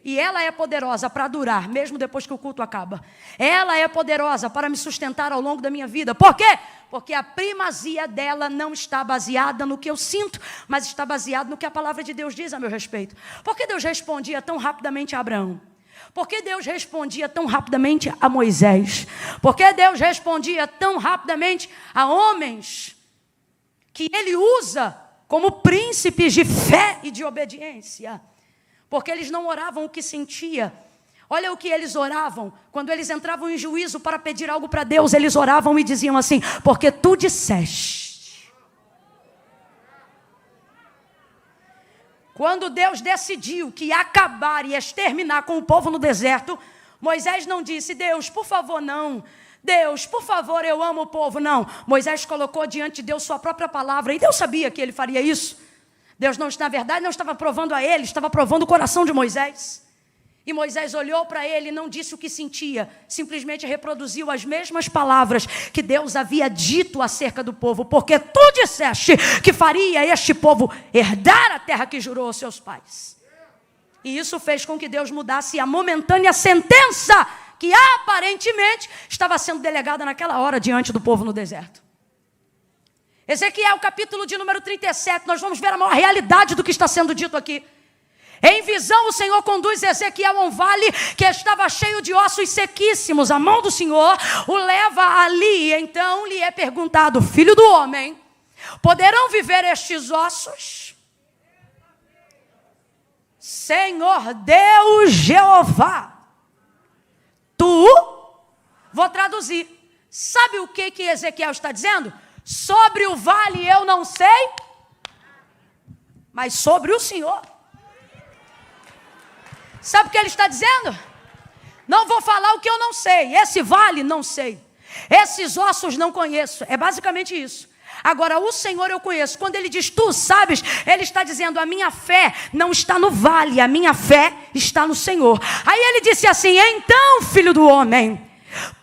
E ela é poderosa para durar, mesmo depois que o culto acaba. Ela é poderosa para me sustentar ao longo da minha vida. Por quê? Porque a primazia dela não está baseada no que eu sinto, mas está baseada no que a palavra de Deus diz a meu respeito. Por que Deus respondia tão rapidamente a Abraão? Por que Deus respondia tão rapidamente a Moisés? Por que Deus respondia tão rapidamente a homens que Ele usa como príncipes de fé e de obediência? Porque eles não oravam o que sentia. Olha o que eles oravam. Quando eles entravam em juízo para pedir algo para Deus, eles oravam e diziam assim: porque tu disseste. Quando Deus decidiu que ia acabar e exterminar com o povo no deserto, Moisés não disse: Deus, por favor, não. Deus, por favor, eu amo o povo. Não. Moisés colocou diante de Deus sua própria palavra. E Deus sabia que ele faria isso. Deus, na verdade, não estava provando a ele, estava provando o coração de Moisés. E Moisés olhou para ele e não disse o que sentia, simplesmente reproduziu as mesmas palavras que Deus havia dito acerca do povo, porque tu disseste que faria este povo herdar a terra que jurou aos seus pais. E isso fez com que Deus mudasse a momentânea sentença que aparentemente estava sendo delegada naquela hora diante do povo no deserto. Ezequiel, capítulo de número 37, nós vamos ver a maior realidade do que está sendo dito aqui. Em visão, o Senhor conduz Ezequiel a um vale que estava cheio de ossos sequíssimos. A mão do Senhor o leva ali. Então lhe é perguntado: filho do homem, poderão viver estes ossos? Senhor Deus Jeová, vou traduzir. Sabe o que Ezequiel está dizendo? Sobre o vale eu não sei, mas sobre o Senhor. Sabe o que ele está dizendo? Não vou falar o que eu não sei. Esse vale não sei. Esses ossos não conheço. É basicamente isso. Agora, o Senhor eu conheço. Quando ele diz tu sabes, ele está dizendo: a minha fé não está no vale, a minha fé está no Senhor. Aí ele disse assim: então, filho do homem,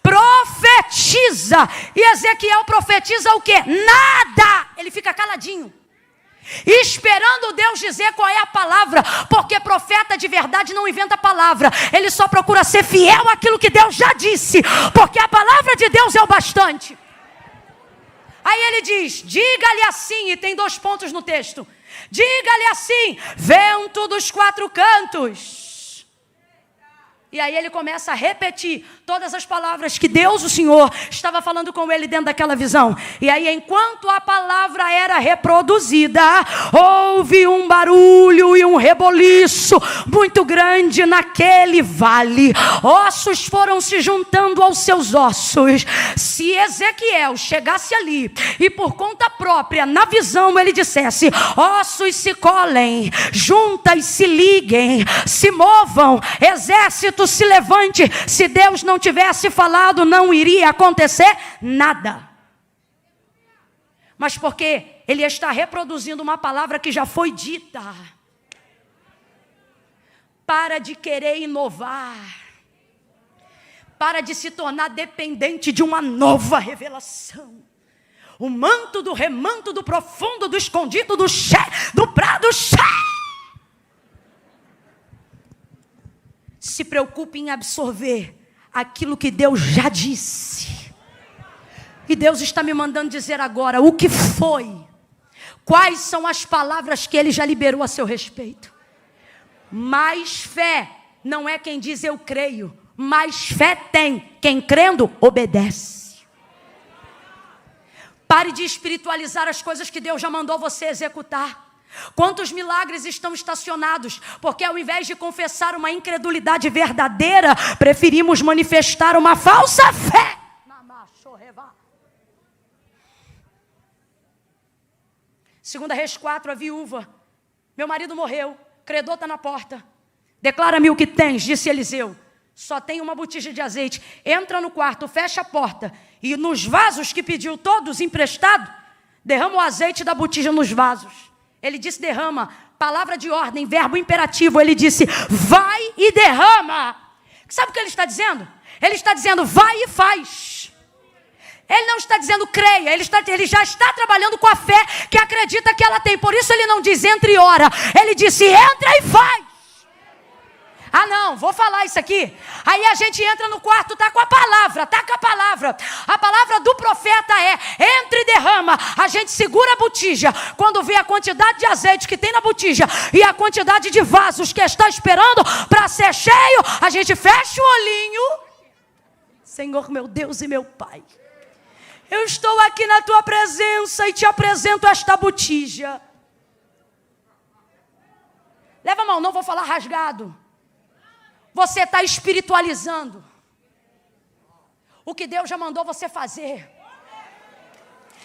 profetiza. E Ezequiel profetiza o quê? Nada. Ele fica caladinho, esperando Deus dizer qual é a palavra, porque profeta de verdade não inventa palavra, ele só procura ser fiel àquilo que Deus já disse, porque a palavra de Deus é o bastante. Aí ele diz: diga-lhe assim, e tem 2 pontos no texto: diga-lhe assim, vento dos 4 cantos. E aí ele começa a repetir todas as palavras que Deus, o Senhor, estava falando com ele dentro daquela visão. E aí, enquanto a palavra era reproduzida, houve um barulho e um reboliço muito grande naquele vale. Ossos foram se juntando aos seus ossos. Se Ezequiel chegasse ali e por conta própria, na visão, ele dissesse: ossos se colhem, juntas se liguem, se movam, exércitos se levante. Se Deus não tivesse falado, não iria acontecer nada. Mas porque ele está reproduzindo uma palavra que já foi dita. Para de querer inovar. Para de se tornar dependente de uma nova revelação. O manto do remanto, do profundo, do escondido, do prado cheio. Se preocupe em absorver aquilo que Deus já disse. E Deus está me mandando dizer agora o que foi. Quais são as palavras que Ele já liberou a seu respeito. Mais fé não é quem diz eu creio. Mais fé tem quem crendo obedece. Pare de espiritualizar as coisas que Deus já mandou você executar. Quantos milagres estão estacionados? Porque ao invés de confessar uma incredulidade verdadeira, preferimos manifestar uma falsa fé. Segunda Reis 4, a viúva: meu marido morreu, credor está na porta. Declara-me o que tens, disse Eliseu. Só tem uma botija de azeite. Entra no quarto, fecha a porta, e nos vasos que pediu todos emprestado, derrama o azeite da botija nos vasos. Ele disse derrama, palavra de ordem, verbo imperativo. Ele disse vai e derrama. Sabe o que ele está dizendo? Ele está dizendo vai e faz. Ele não está dizendo creia, ele já está trabalhando com a fé que acredita que ela tem. Por isso ele não diz entre e ora, ele disse entra e faz. Ah, não, vou falar isso aqui. Aí a gente entra no quarto, tá com a palavra, tá com a palavra. A palavra do profeta é: entra e derrama. A gente segura a botija. Quando vê a quantidade de azeite que tem na botija e a quantidade de vasos que está esperando para ser cheio, a gente fecha o olhinho. Senhor, meu Deus e meu Pai, eu estou aqui na tua presença e te apresento esta botija. Leva a mão, não vou falar rasgado. Você está espiritualizando o que Deus já mandou você fazer.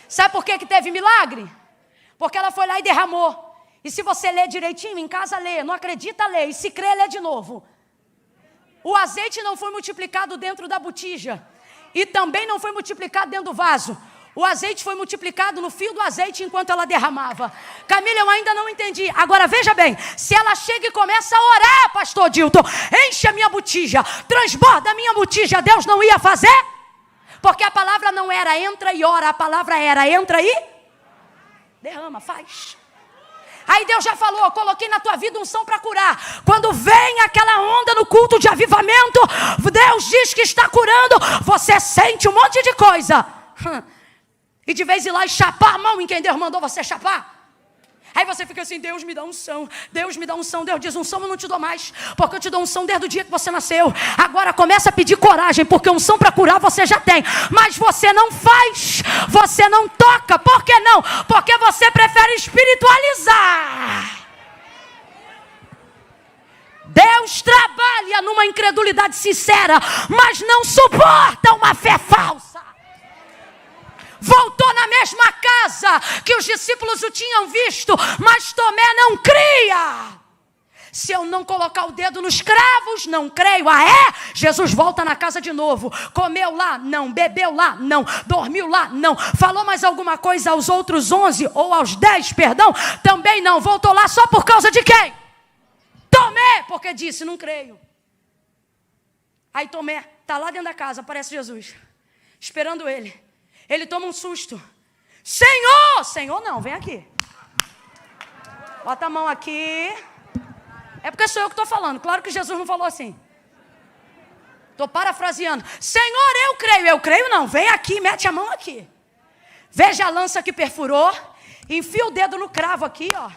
Sabe por que teve milagre? Porque ela foi lá e derramou. E se você ler direitinho, em casa lê, não acredita, lê. E se crê, lê de novo. O azeite não foi multiplicado dentro da botija. E também não foi multiplicado dentro do vaso. O azeite foi multiplicado no fio do azeite enquanto ela derramava. Camila, eu ainda não entendi. Agora veja bem, se ela chega e começa a orar, pastor Dilton, enche a minha botija, transborda a minha botija, Deus não ia fazer? Porque a palavra não era entra e ora, a palavra era entra e derrama, faz. Aí Deus já falou, eu coloquei na tua vida unção para curar. Quando vem aquela onda no culto de avivamento, Deus diz que está curando, você sente um monte de coisa. E de vez em lá e chapar a mão em quem Deus mandou você chapar. Aí você fica assim, Deus me dá unção, Deus me dá unção. Deus diz, unção eu não te dou mais, porque eu te dou unção desde o dia que você nasceu. Agora começa a pedir coragem, porque unção para curar você já tem. Mas você não faz, você não toca. Por que não? Porque você prefere espiritualizar. Deus trabalha numa incredulidade sincera, mas não suporta uma fé falsa. Voltou na mesma casa que os discípulos o tinham visto, mas Tomé não cria. Se eu não colocar o dedo nos cravos, não creio. Ah, é? Jesus volta na casa de novo. Comeu lá? Não. Bebeu lá? Não. Dormiu lá? Não. Falou mais alguma coisa aos outros 11 ou aos 10, perdão? Também não. Voltou lá só por causa de quem? Tomé, porque disse, não creio. Aí Tomé está lá dentro da casa, aparece Jesus, esperando ele. Ele toma um susto. Senhor! Senhor não, vem aqui. Bota a mão aqui. É porque sou eu que estou falando. Claro que Jesus não falou assim. Estou parafraseando. Senhor, eu creio. Eu creio não. Vem aqui, mete a mão aqui. Veja a lança que perfurou. Enfia o dedo no cravo aqui, ó.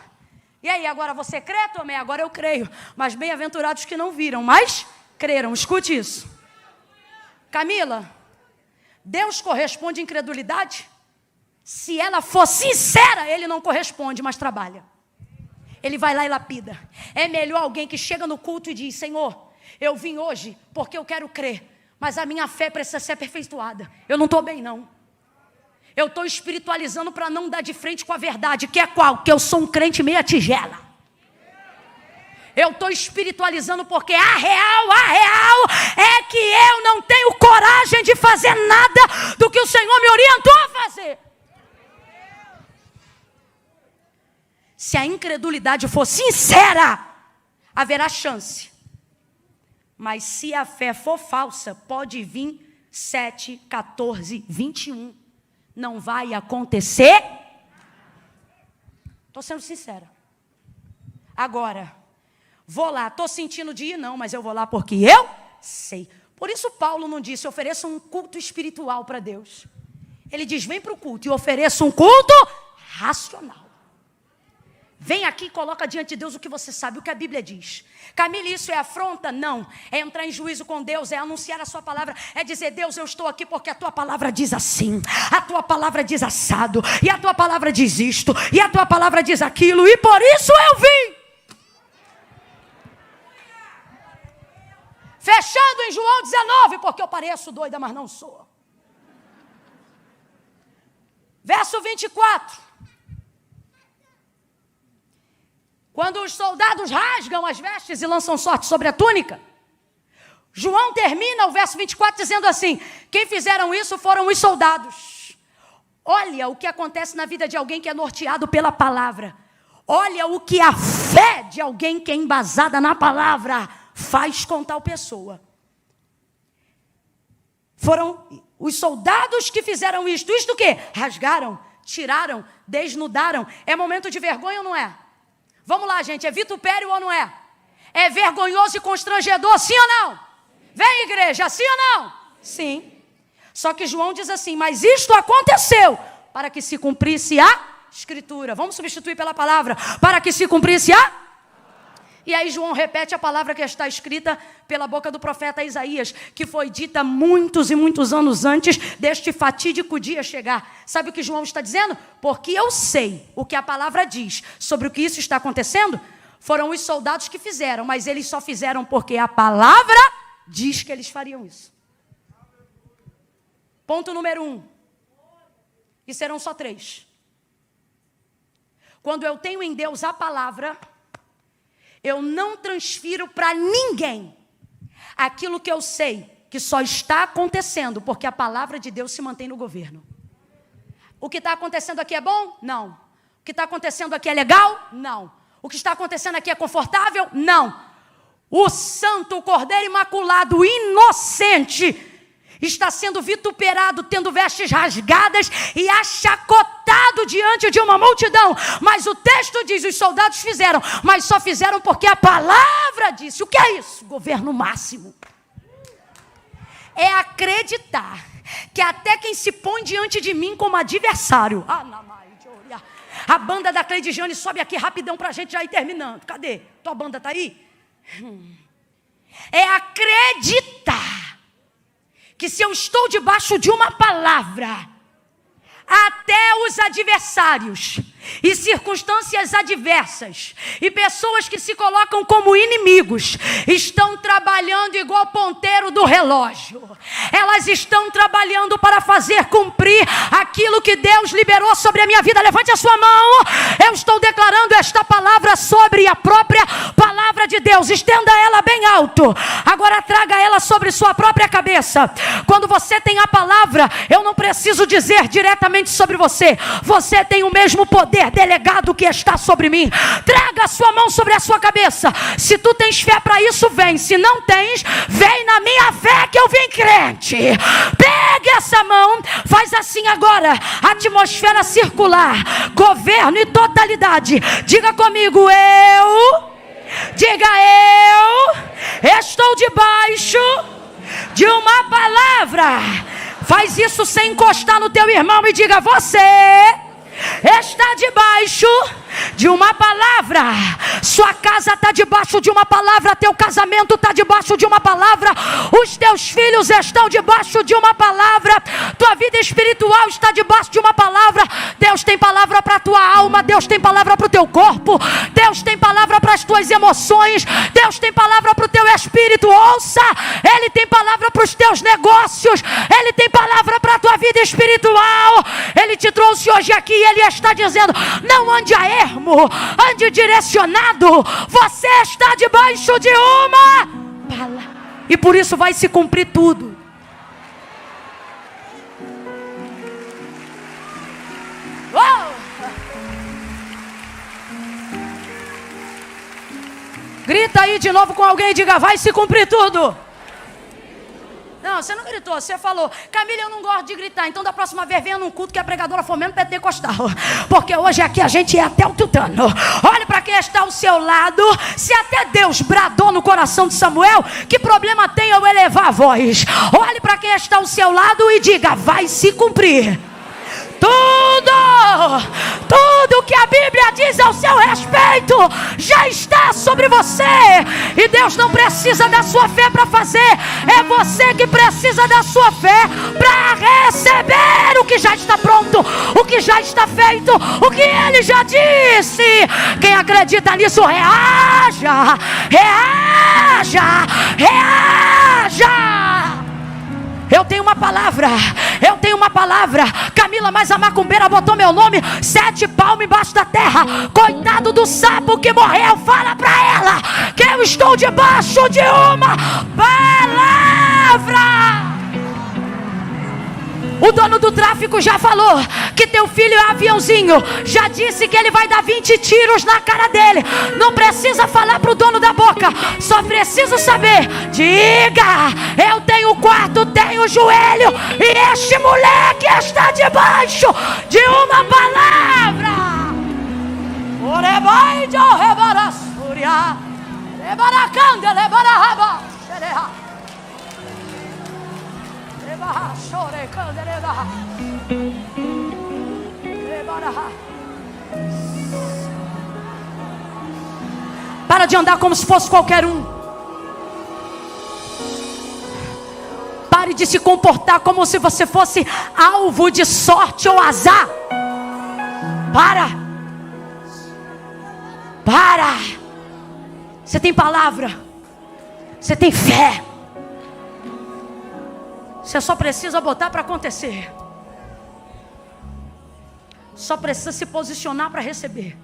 E aí, agora você crê, Tomé? Agora eu creio. Mas bem-aventurados que não viram, mas creram. Escute isso. Camila, Deus corresponde à incredulidade? Se ela for sincera, Ele não corresponde, mas trabalha. Ele vai lá e lapida. É melhor alguém que chega no culto e diz, Senhor, eu vim hoje porque eu quero crer, mas a minha fé precisa ser aperfeiçoada. Eu não estou bem, não. Eu estou espiritualizando para não dar de frente com a verdade, que é qual? Que eu sou um crente meia tigela. Eu estou espiritualizando porque a real é que eu não tenho coragem de fazer nada do que o Senhor me orientou a fazer. Se a incredulidade for sincera, haverá chance. Mas se a fé for falsa, pode vir 7, 14, 21. Não vai acontecer. Estou sendo sincera. Agora, vou lá, estou sentindo de ir, não, mas eu vou lá porque eu sei. Por isso Paulo não disse, ofereça um culto espiritual para Deus. Ele diz, vem para o culto e ofereça um culto racional. Vem aqui e coloca diante de Deus o que você sabe, o que a Bíblia diz. Camila, isso é afronta? Não. É entrar em juízo com Deus, é anunciar a sua palavra, é dizer, Deus, eu estou aqui porque a tua palavra diz assim, a tua palavra diz assado, e a tua palavra diz isto, e a tua palavra diz aquilo, e por isso eu vim. Fechando em João 19, porque eu pareço doida, mas não sou. Verso 24. Quando os soldados rasgam as vestes e lançam sorte sobre a túnica, João termina o verso 24 dizendo assim, quem fizeram isso foram os soldados. Olha o que acontece na vida de alguém que é norteado pela palavra. Olha o que a fé de alguém que é embasada na palavra faz com tal pessoa. Foram os soldados que fizeram isto. Isto o quê? Rasgaram, tiraram, desnudaram. É momento de vergonha ou não é? Vamos lá, gente, é vitupério ou não é? É vergonhoso e constrangedor, sim ou não? Vem, igreja, sim ou não? Sim. Só que João diz assim, mas isto aconteceu para que se cumprisse a Escritura. Vamos substituir pela palavra, para que se cumprisse a... E aí João repete a palavra que está escrita pela boca do profeta Isaías, que foi dita muitos e muitos anos antes deste fatídico dia chegar. Sabe o que João está dizendo? Porque eu sei o que a palavra diz sobre o que isso está acontecendo. Foram os soldados que fizeram, mas eles só fizeram porque a palavra diz que eles fariam isso. Ponto número 1. E serão só 3. Quando eu tenho em Deus a palavra, eu não transfiro para ninguém aquilo que eu sei que só está acontecendo porque a palavra de Deus se mantém no governo. O que está acontecendo aqui é bom? Não. O que está acontecendo aqui é legal? Não. O que está acontecendo aqui é confortável? Não. O santo, o Cordeiro Imaculado, inocente, está sendo vituperado, tendo vestes rasgadas e achacotado diante de uma multidão. Mas o texto diz, os soldados fizeram, mas só fizeram porque a palavra disse. O que é isso? Governo máximo. É acreditar que até quem se põe diante de mim como adversário... A banda da Cleide Jane sobe aqui rapidão pra gente já ir terminando. Cadê? Tua banda tá aí? É acreditar que se eu estou debaixo de uma palavra, até os adversários e circunstâncias adversas e pessoas que se colocam como inimigos estão trabalhando igual ponteiro do relógio. Elas estão trabalhando para fazer cumprir aquilo que Deus liberou sobre a minha vida. Levante a sua mão. Eu estou declarando esta palavra sobre a própria palavra de Deus. Estenda ela bem alto. Agora traga ela sobre sua própria cabeça. Quando você tem a palavra, eu não preciso dizer diretamente sobre você. Você tem o mesmo poder delegado que está sobre mim. Traga a sua mão sobre a sua cabeça. Se tu tens fé para isso, vem. Se não tens, vem na minha fé que eu vim crente. Pegue essa mão, faz assim agora. Atmosfera circular, governo e totalidade. Diga comigo, diga eu estou debaixo de uma palavra. Faz isso sem encostar no teu irmão e diga, você está debaixo de uma palavra. Sua casa está debaixo de uma palavra. Teu casamento está debaixo de uma palavra. Os teus filhos estão debaixo de uma palavra. Tua vida espiritual está debaixo de uma palavra. Deus tem palavra para a tua alma. Deus tem palavra para o teu corpo. Deus tem palavra para as tuas emoções. Deus tem palavra para o teu espírito. Ouça, Ele tem palavra para os teus negócios. Ele tem palavra para a tua vida espiritual. Ele te trouxe hoje aqui e Ele está dizendo, não ande a ermo, ande direcionado. Você está debaixo de uma palavra. E por isso vai se cumprir tudo. Grita aí de novo com alguém e diga, vai se cumprir tudo. Não, você não gritou, você falou, Camila, eu não gosto de gritar, então da próxima vez venha num culto que a pregadora for mesmo pentecostal, porque hoje aqui a gente é até o tutano. Olhe para quem está ao seu lado. Se até Deus bradou no coração de Samuel, que problema tem eu elevar a voz? Olhe para quem está ao seu lado e diga, vai se cumprir tudo que a Bíblia diz ao seu respeito já está sobre você. E Deus não precisa da sua fé para fazer. É você que precisa da sua fé para receber o que já está pronto, o que já está feito, o que Ele já disse. Quem acredita nisso, reaja, reaja, reaja. Eu tenho uma palavra, eu tenho uma palavra. Camila, mas a macumbeira botou meu nome 7 palmos embaixo da terra. Coitado do sapo que morreu. Fala pra ela que eu estou debaixo de uma palavra. O dono do tráfico já falou que teu filho é aviãozinho. Já disse que ele vai dar 20 tiros na cara dele. Não precisa falar pro dono da boca. Só preciso saber. Diga, eu tenho quarto, tenho joelho. E este moleque está debaixo de uma palavra. Para de andar como se fosse qualquer um. Pare de se comportar como se você fosse alvo de sorte ou azar. Para. Você tem palavra. Você tem fé. Você só precisa botar para acontecer. Só precisa se posicionar para receber.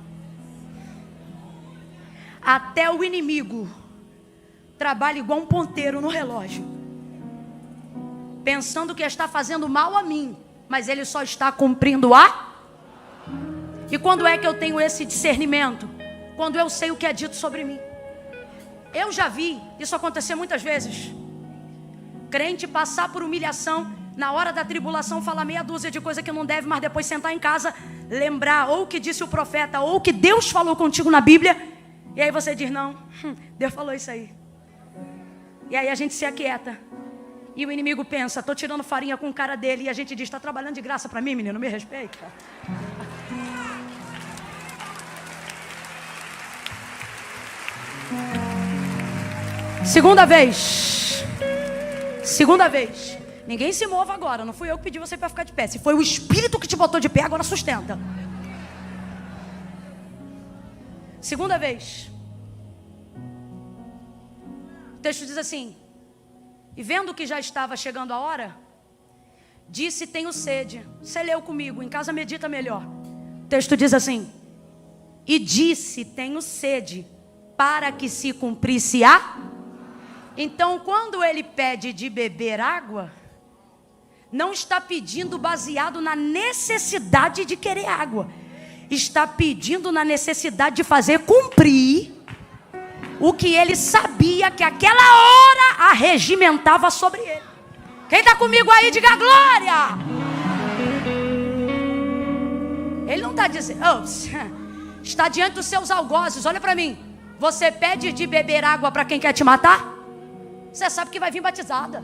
Até o inimigo trabalha igual um ponteiro no relógio, pensando que está fazendo mal a mim, mas ele só está cumprindo a. E quando é que eu tenho esse discernimento? Quando eu sei o que é dito sobre mim. Eu já vi isso acontecer muitas vezes. Crente passar por humilhação, na hora da tribulação falar meia dúzia de coisa que não deve, mas depois sentar em casa, lembrar ou o que disse o profeta, ou o que Deus falou contigo na Bíblia, e aí você diz, não, Deus falou isso aí. E aí a gente se aquieta. E o inimigo pensa, estou tirando farinha com o cara dele. E a gente diz, está trabalhando de graça para mim, menino, me respeita. Segunda vez. Ninguém se mova agora. Não fui eu que pedi você para ficar de pé. Se foi o Espírito que te botou de pé, agora sustenta. Segunda vez. O texto diz assim: e vendo que já estava chegando a hora, disse, tenho sede. Você leu comigo, em casa medita melhor. O texto diz assim: e disse, tenho sede, para que se cumprisse a. Então, quando ele pede de beber água, não está pedindo baseado na necessidade de querer água. Está pedindo na necessidade de fazer cumprir o que ele sabia que aquela hora arregimentava sobre ele. Quem está comigo aí, diga glória. Ele não está dizendo, está diante dos seus algozes. Olha para mim, você pede de beber água para quem quer te matar? Você sabe que vai vir batizada.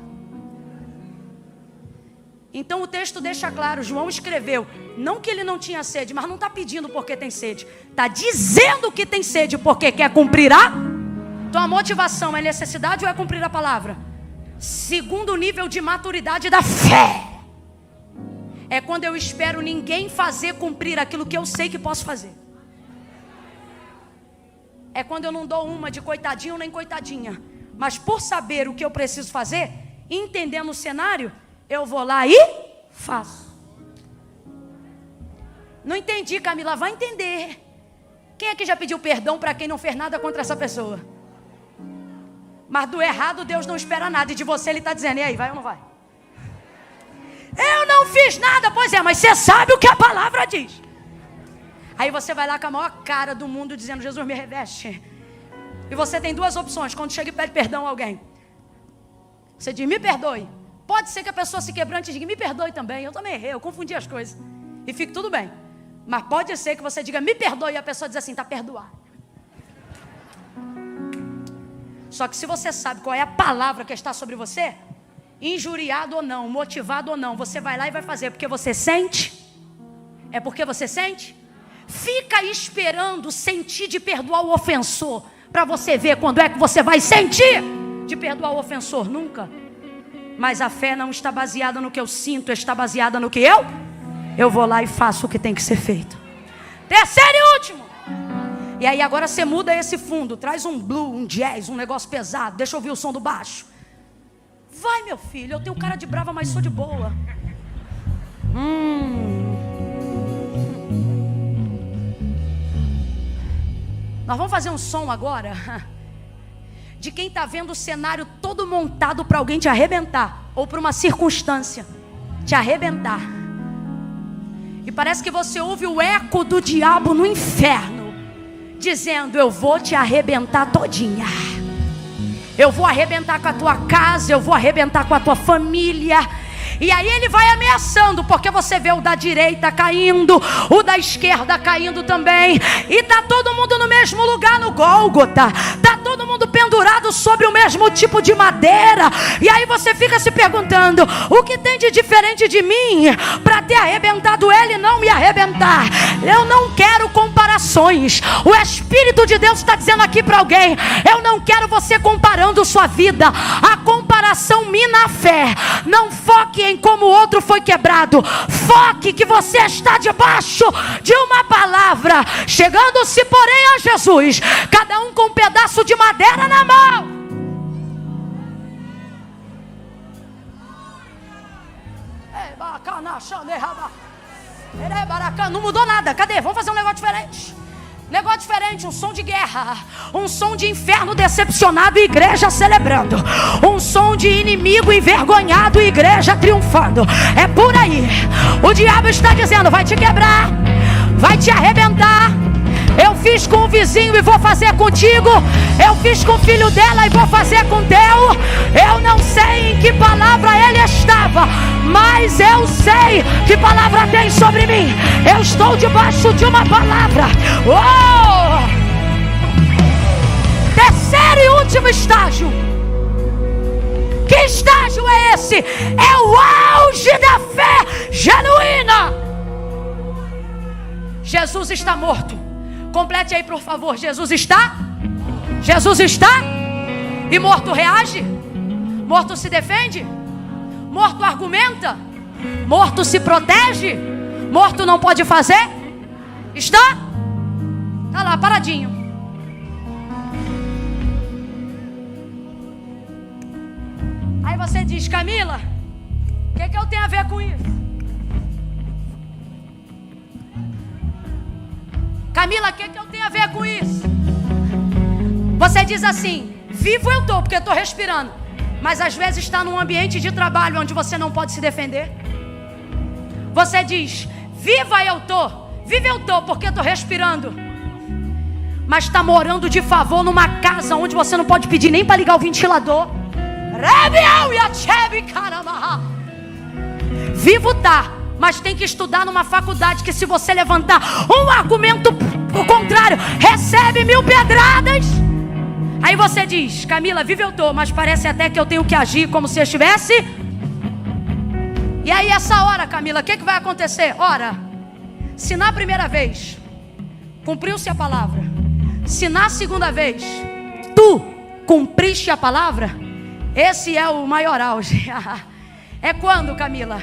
Então o texto deixa claro, João escreveu, não que ele não tinha sede, mas não está pedindo porque tem sede, está dizendo que tem sede porque quer cumprir a. Tua motivação é necessidade ou é cumprir a palavra? Segundo nível de maturidade da fé, é quando eu espero ninguém fazer cumprir aquilo que eu sei que posso fazer. É quando eu não dou uma de coitadinho nem coitadinha, mas por saber o que eu preciso fazer, entendendo o cenário, eu vou lá e faço. Não entendi, Camila, vai entender. Quem é que já pediu perdão para quem não fez nada contra essa pessoa? Mas do errado Deus não espera nada, e de você Ele está dizendo, e aí, vai ou não vai? Eu não fiz nada. Pois é, mas você sabe o que a palavra diz. Aí você vai lá com a maior cara do mundo dizendo, Jesus, me reveste. E você tem duas opções quando chega e pede perdão a alguém. Você diz, me perdoe. Pode ser que a pessoa se quebrante e diga, me perdoe também, eu também errei, eu confundi as coisas. E fique tudo bem. Mas pode ser que você diga, me perdoe, e a pessoa diz assim, está perdoado. Só que se você sabe qual é a palavra que está sobre você, injuriado ou não, motivado ou não, você vai lá e vai fazer porque você sente. É porque você sente. Fica esperando sentir de perdoar o ofensor, para você ver quando é que você vai sentir de perdoar o ofensor. Nunca. Mas a fé não está baseada no que eu sinto, está baseada no que eu vou lá e faço o que tem que ser feito. Terceiro e último. E aí agora você muda esse fundo, traz um blue, um jazz, um negócio pesado, deixa eu ouvir o som do baixo. Vai, meu filho, eu tenho cara de brava, mas sou de boa. Nós vamos fazer um som agora de quem está vendo o cenário todo montado para alguém te arrebentar, ou para uma circunstância te arrebentar. E parece que você ouve o eco do diabo no inferno dizendo, eu vou te arrebentar todinha. Eu vou arrebentar com a tua casa, eu vou arrebentar com a tua família, E aí ele vai ameaçando, porque você vê o da direita caindo, o da esquerda caindo também, e tá todo mundo no mesmo lugar no Gólgota, tá todo mundo pendurado sobre o mesmo tipo de madeira. E aí você fica se perguntando: o que tem de diferente de mim para ter arrebentado ele e não me arrebentar? Eu não quero comparações. O Espírito de Deus está dizendo aqui para alguém: eu não quero você comparando sua vida. A comparação mina a fé. Não foque em como o outro foi quebrado. Foque que você está debaixo de uma palavra. Chegando-se porém a Jesus, cada um com um pedaço de madeira na mão. Não mudou nada. Cadê? Vamos fazer um negócio diferente. Negócio diferente, um som de guerra, um som de inferno decepcionado e igreja celebrando, um som de inimigo envergonhado e igreja triunfando. É por aí. O diabo está dizendo: vai te quebrar, vai te arrebentar. Eu fiz com o vizinho e vou fazer contigo. Eu fiz com o filho dela e vou fazer com teu. Eu não sei em que palavra ele estava, mas eu sei que palavra tem sobre mim. Eu estou debaixo de uma palavra. Terceiro e último estágio. Que estágio é esse? É o auge da fé genuína. Jesus está morto. Complete aí, por favor. Jesus está? Jesus está? E morto reage? Morto se defende? Morto argumenta? Morto se protege? Morto não pode fazer? Está? Está lá, paradinho. Aí você diz: Camila, o que eu tenho a ver com isso? Camila, o que eu tenho a ver com isso? Você diz assim: vivo eu estou, porque eu estou respirando. Mas às vezes está num ambiente de trabalho onde você não pode se defender. Você diz: viva eu estou, porque eu estou respirando. Mas está morando de favor numa casa onde você não pode pedir nem para ligar o ventilador. Vivo tá, mas tem que estudar numa faculdade que, se você levantar um argumento contrário, recebe 1000 pedradas. Aí você diz: Camila, vive eu tô, mas parece até que eu tenho que agir como se eu estivesse. E aí essa hora, Camila, o que vai acontecer? Ora, se na primeira vez cumpriu-se a palavra, se na segunda vez tu cumpriste a palavra, esse é o maior auge. É quando, Camila?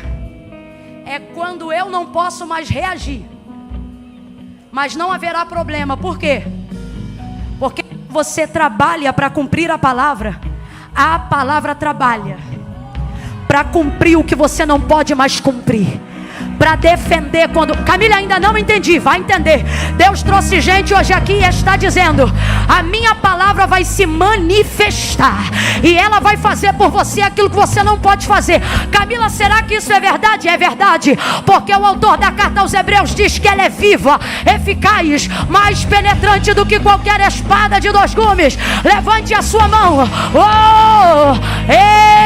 É quando eu não posso mais reagir, mas não haverá problema. Por quê? Porque você trabalha para cumprir a palavra trabalha para cumprir o que você não pode mais cumprir, para defender quando... Camila, ainda não entendi, vai entender. Deus trouxe gente hoje aqui e está dizendo: a minha palavra vai se manifestar e ela vai fazer por você aquilo que você não pode fazer. Camila, será que isso é verdade? É verdade, porque o autor da carta aos Hebreus diz que ela é viva, eficaz, mais penetrante do que qualquer espada de 2 gumes. Levante a sua mão.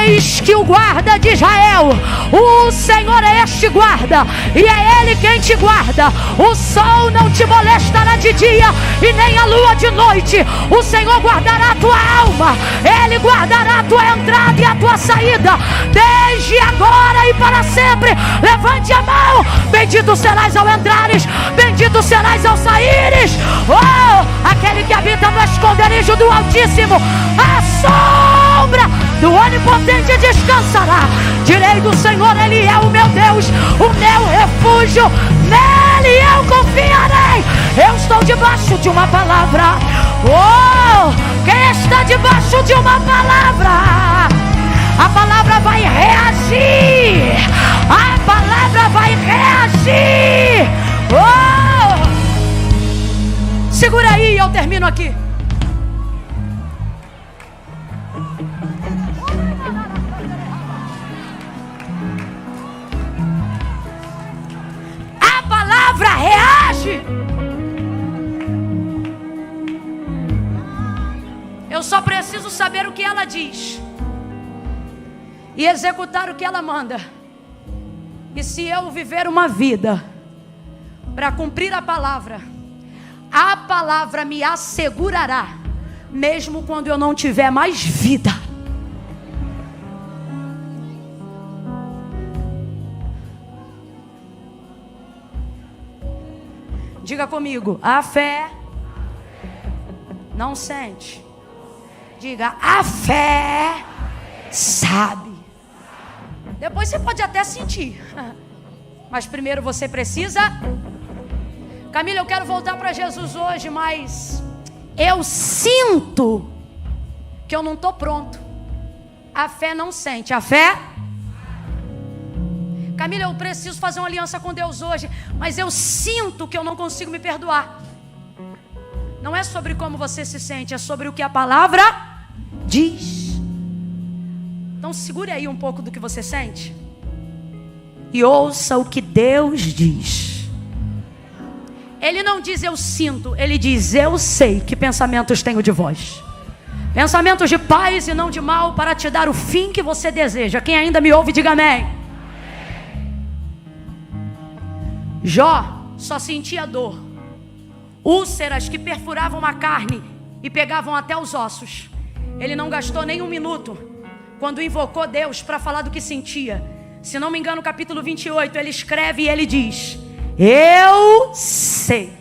Eis que o guarda de Israel, o Senhor é este guarda, e é Ele quem te guarda. O sol não te molestará de dia e nem a lua de noite. O Senhor guardará a tua alma, Ele guardará a tua entrada e a tua saída, desde agora e para sempre. Levante a mão. Bendito serás ao entrares, bendito serás ao saíres. Aquele que habita no esconderijo do Altíssimo, a sombra do Onipotente descansará. Direi do Senhor: Ele é o meu Deus, o meu refúgio, nele eu confiarei. Eu estou debaixo de uma palavra. Quem está debaixo de uma palavra? A palavra vai reagir. A palavra vai reagir. Segura aí, eu termino aqui. Reage. Eu só preciso saber o que ela diz e executar o que ela manda. E se eu viver uma vida para cumprir a palavra me assegurará, mesmo quando eu não tiver mais vida. Diga comigo, a fé não sente. Diga, a fé sabe. Depois você pode até sentir, mas primeiro você precisa. Camila, eu quero voltar para Jesus hoje, mas eu sinto que eu não estou pronto. A fé não sente. A fé, Camila, eu preciso fazer uma aliança com Deus hoje, mas eu sinto que eu não consigo me perdoar. Não é sobre como você se sente, é sobre o que a palavra diz. Então segure aí um pouco do que você sente e ouça o que Deus diz. Ele não diz eu sinto, ele diz eu sei que pensamentos tenho de vós. Pensamentos de paz e não de mal, para te dar o fim que você deseja. Quem ainda me ouve, diga amém. Jó só sentia dor, úlceras que perfuravam a carne e pegavam até os ossos. Ele não gastou nem um minuto quando invocou Deus para falar do que sentia. Se não me engano, no capítulo 28, ele escreve e ele diz: eu sei.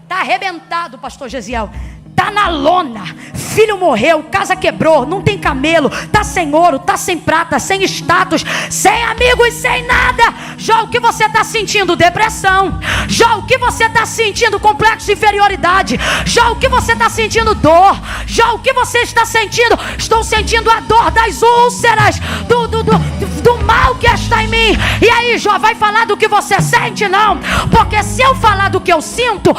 Está arrebentado, pastor Gesiel. Está na lona. Filho morreu, casa quebrou, não tem camelo, está sem ouro, está sem prata, sem status, sem amigos, sem nada. Já o que você está sentindo? Depressão. Já o que você está sentindo? Complexo de inferioridade. Já o que você está sentindo? Dor. Já o que você está sentindo? Estou sentindo a dor das úlceras, do mal que está em mim. E aí, Jó, vai falar do que você sente? Não, porque se eu falar do que eu sinto,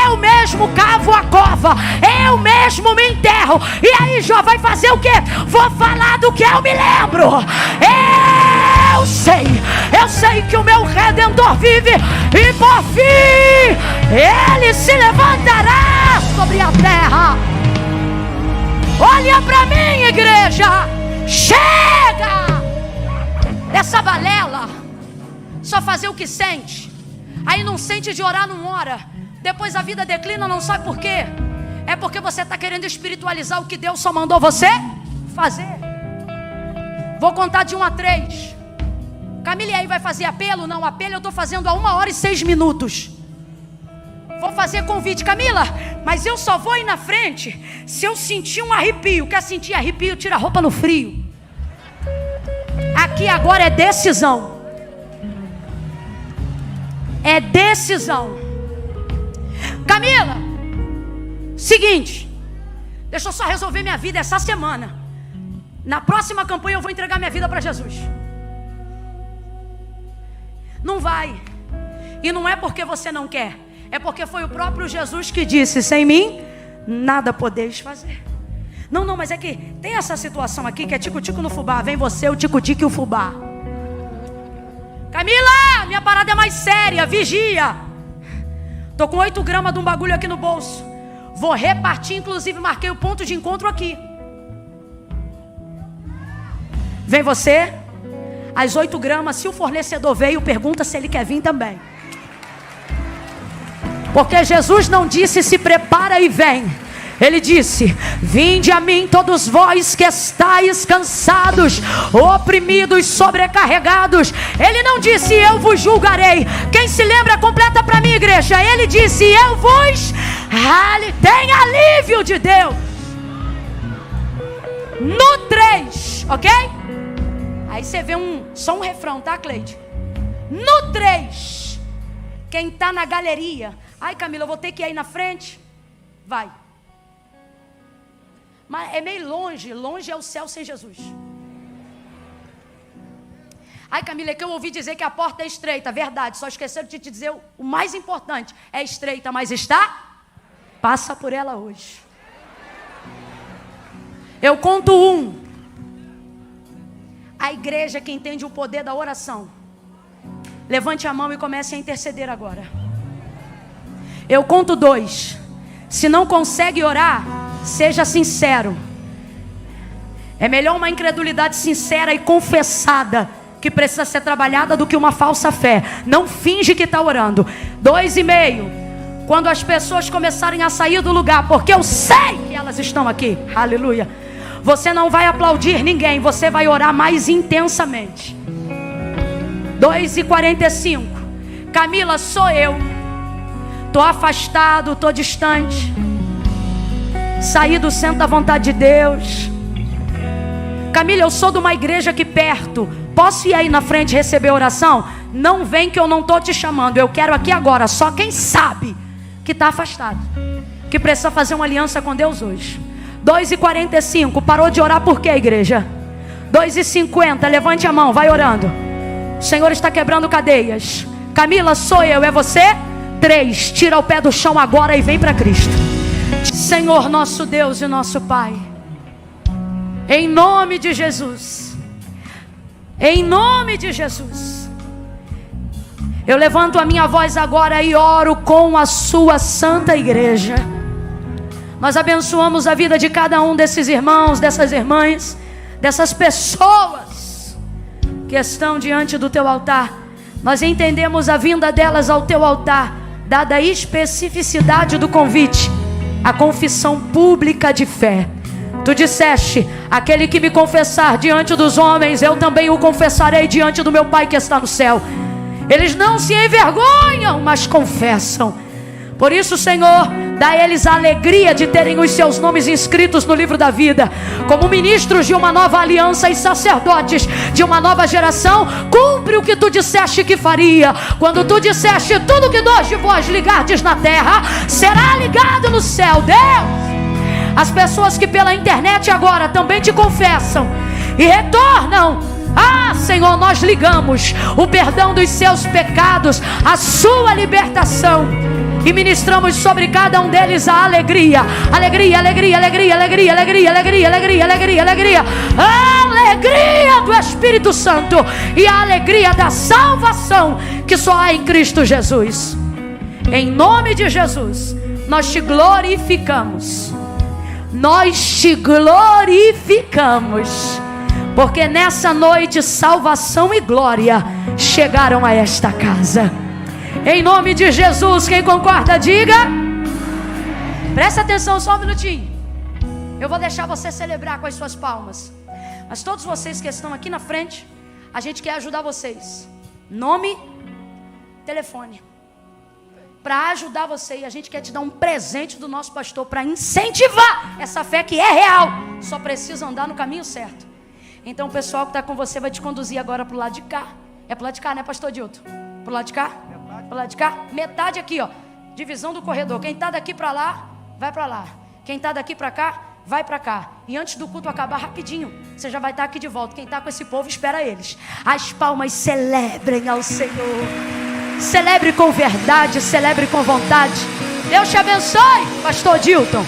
eu mesmo cavo a cova, eu mesmo me enterro. E aí, Jó, vai fazer o quê? Vou falar do que eu me lembro. Eu sei que o meu Redentor vive, e por fim ele se levantará sobre a terra. Olha para mim, igreja. Chega dessa balela, só fazer o que sente. Aí não sente de orar, não ora. Depois a vida declina, não sabe por quê. É porque você está querendo espiritualizar o que Deus só mandou você fazer. Vou contar de 1 a 3. Camila, e aí vai fazer apelo? Não, apelo eu estou fazendo a 1 hora e 6 minutos. Vou fazer convite. Camila, mas eu só vou ir na frente se eu sentir um arrepio. Quer sentir arrepio? Tira a roupa no frio. Aqui agora é decisão. É decisão. Camila, seguinte, deixa eu só resolver minha vida essa semana. Na próxima campanha eu vou entregar minha vida para Jesus. Não vai. E não é porque você não quer, é porque foi o próprio Jesus que disse: sem mim nada podeis fazer. Não, mas é que tem essa situação aqui que é tico-tico no fubá. Vem você, o tico-tico e o fubá. Camila, minha parada é mais séria, vigia. Tô com 8 gramas de um bagulho aqui no bolso. Vou repartir, inclusive marquei o ponto de encontro aqui. Vem você, as 8 gramas, se o fornecedor veio, pergunta se ele quer vir também. Porque Jesus não disse se prepara e vem. Ele disse: vinde a mim todos vós que estáis cansados, oprimidos, sobrecarregados. Ele não disse eu vos julgarei. Quem se lembra, completa para mim, igreja. Ele disse eu vos tem alívio de Deus. No 3, ok? Aí você vê só um refrão, tá, Cleide? No 3, quem está na galeria: ai, Camila, eu vou ter que ir aí na frente. Vai. Mas é meio longe. Longe é o céu sem Jesus. Ai, Camila, é que eu ouvi dizer que a porta é estreita. Verdade, só esqueceram de te dizer o mais importante. É estreita, mas está. Passa por ela hoje. Eu conto 1. A igreja que entende o poder da oração, levante a mão e comece a interceder agora. Eu conto 2. Se não consegue orar, seja sincero. É melhor uma incredulidade sincera e confessada, que precisa ser trabalhada, do que uma falsa fé. Não finge que está orando. 2,5. Quando as pessoas começarem a sair do lugar, porque eu sei que elas estão aqui, aleluia, você não vai aplaudir ninguém, você vai orar mais intensamente. 2,45. Camila, sou eu. Estou afastado, estou distante, saí do centro da vontade de Deus. Camila, eu sou de uma igreja aqui perto, posso ir aí na frente receber oração? Não vem que eu não estou te chamando, eu quero aqui agora. Só quem sabe que está afastado, que precisa fazer uma aliança com Deus hoje. 2,45, parou de orar por quê, igreja? 2,50, levante a mão, vai orando. O Senhor está quebrando cadeias. Camila, sou eu, é você? 3, tira o pé do chão agora e vem para Cristo. Senhor nosso Deus e nosso Pai, em nome de Jesus, em nome de Jesus, eu levanto a minha voz agora e oro com a sua santa igreja. Nós abençoamos a vida de cada um desses irmãos, dessas irmãs, dessas pessoas que estão diante do teu altar. Nós entendemos a vinda delas ao teu altar, dada a especificidade do convite, a confissão pública de fé. Tu disseste: aquele que me confessar diante dos homens, eu também o confessarei diante do meu Pai que está no céu. Eles não se envergonham, mas confessam. Por isso, Senhor, dá a eles a alegria de terem os seus nomes inscritos no livro da vida, como ministros de uma nova aliança e sacerdotes de uma nova geração. Cumpre o que tu disseste que faria. Quando tu disseste: tudo que dois de vós ligardes na terra será ligado no céu. Deus, as pessoas que pela internet agora também te confessam e retornam: ah, Senhor, nós ligamos o perdão dos seus pecados, a sua libertação, e ministramos sobre cada um deles a alegria. Alegria, alegria, alegria, alegria, alegria, alegria, alegria, alegria, alegria. A alegria do Espírito Santo e a alegria da salvação que só há em Cristo Jesus. Em nome de Jesus, nós te glorificamos. Nós te glorificamos, porque nessa noite salvação e glória chegaram a esta casa. Em nome de Jesus, quem concorda, diga. Presta atenção só um minutinho. Eu vou deixar você celebrar com as suas palmas, mas todos vocês que estão aqui na frente, a gente quer ajudar vocês. Nome, telefone, para ajudar você. E a gente quer te dar um presente do nosso pastor para incentivar essa fé que é real. Só precisa andar no caminho certo. Então o pessoal que está com você vai te conduzir agora para o lado de cá. É para o lado de cá, né, pastor Dilton? Para o lado de cá? Para o lado de cá? Metade aqui, ó. Divisão do corredor. Quem está daqui para lá, vai para lá. Quem está daqui para cá, vai para cá. E antes do culto acabar, rapidinho, você já vai estar aqui de volta. Quem está com esse povo, espera eles. As palmas celebrem ao Senhor. Celebre com verdade, celebre com vontade. Deus te abençoe, pastor Dilton.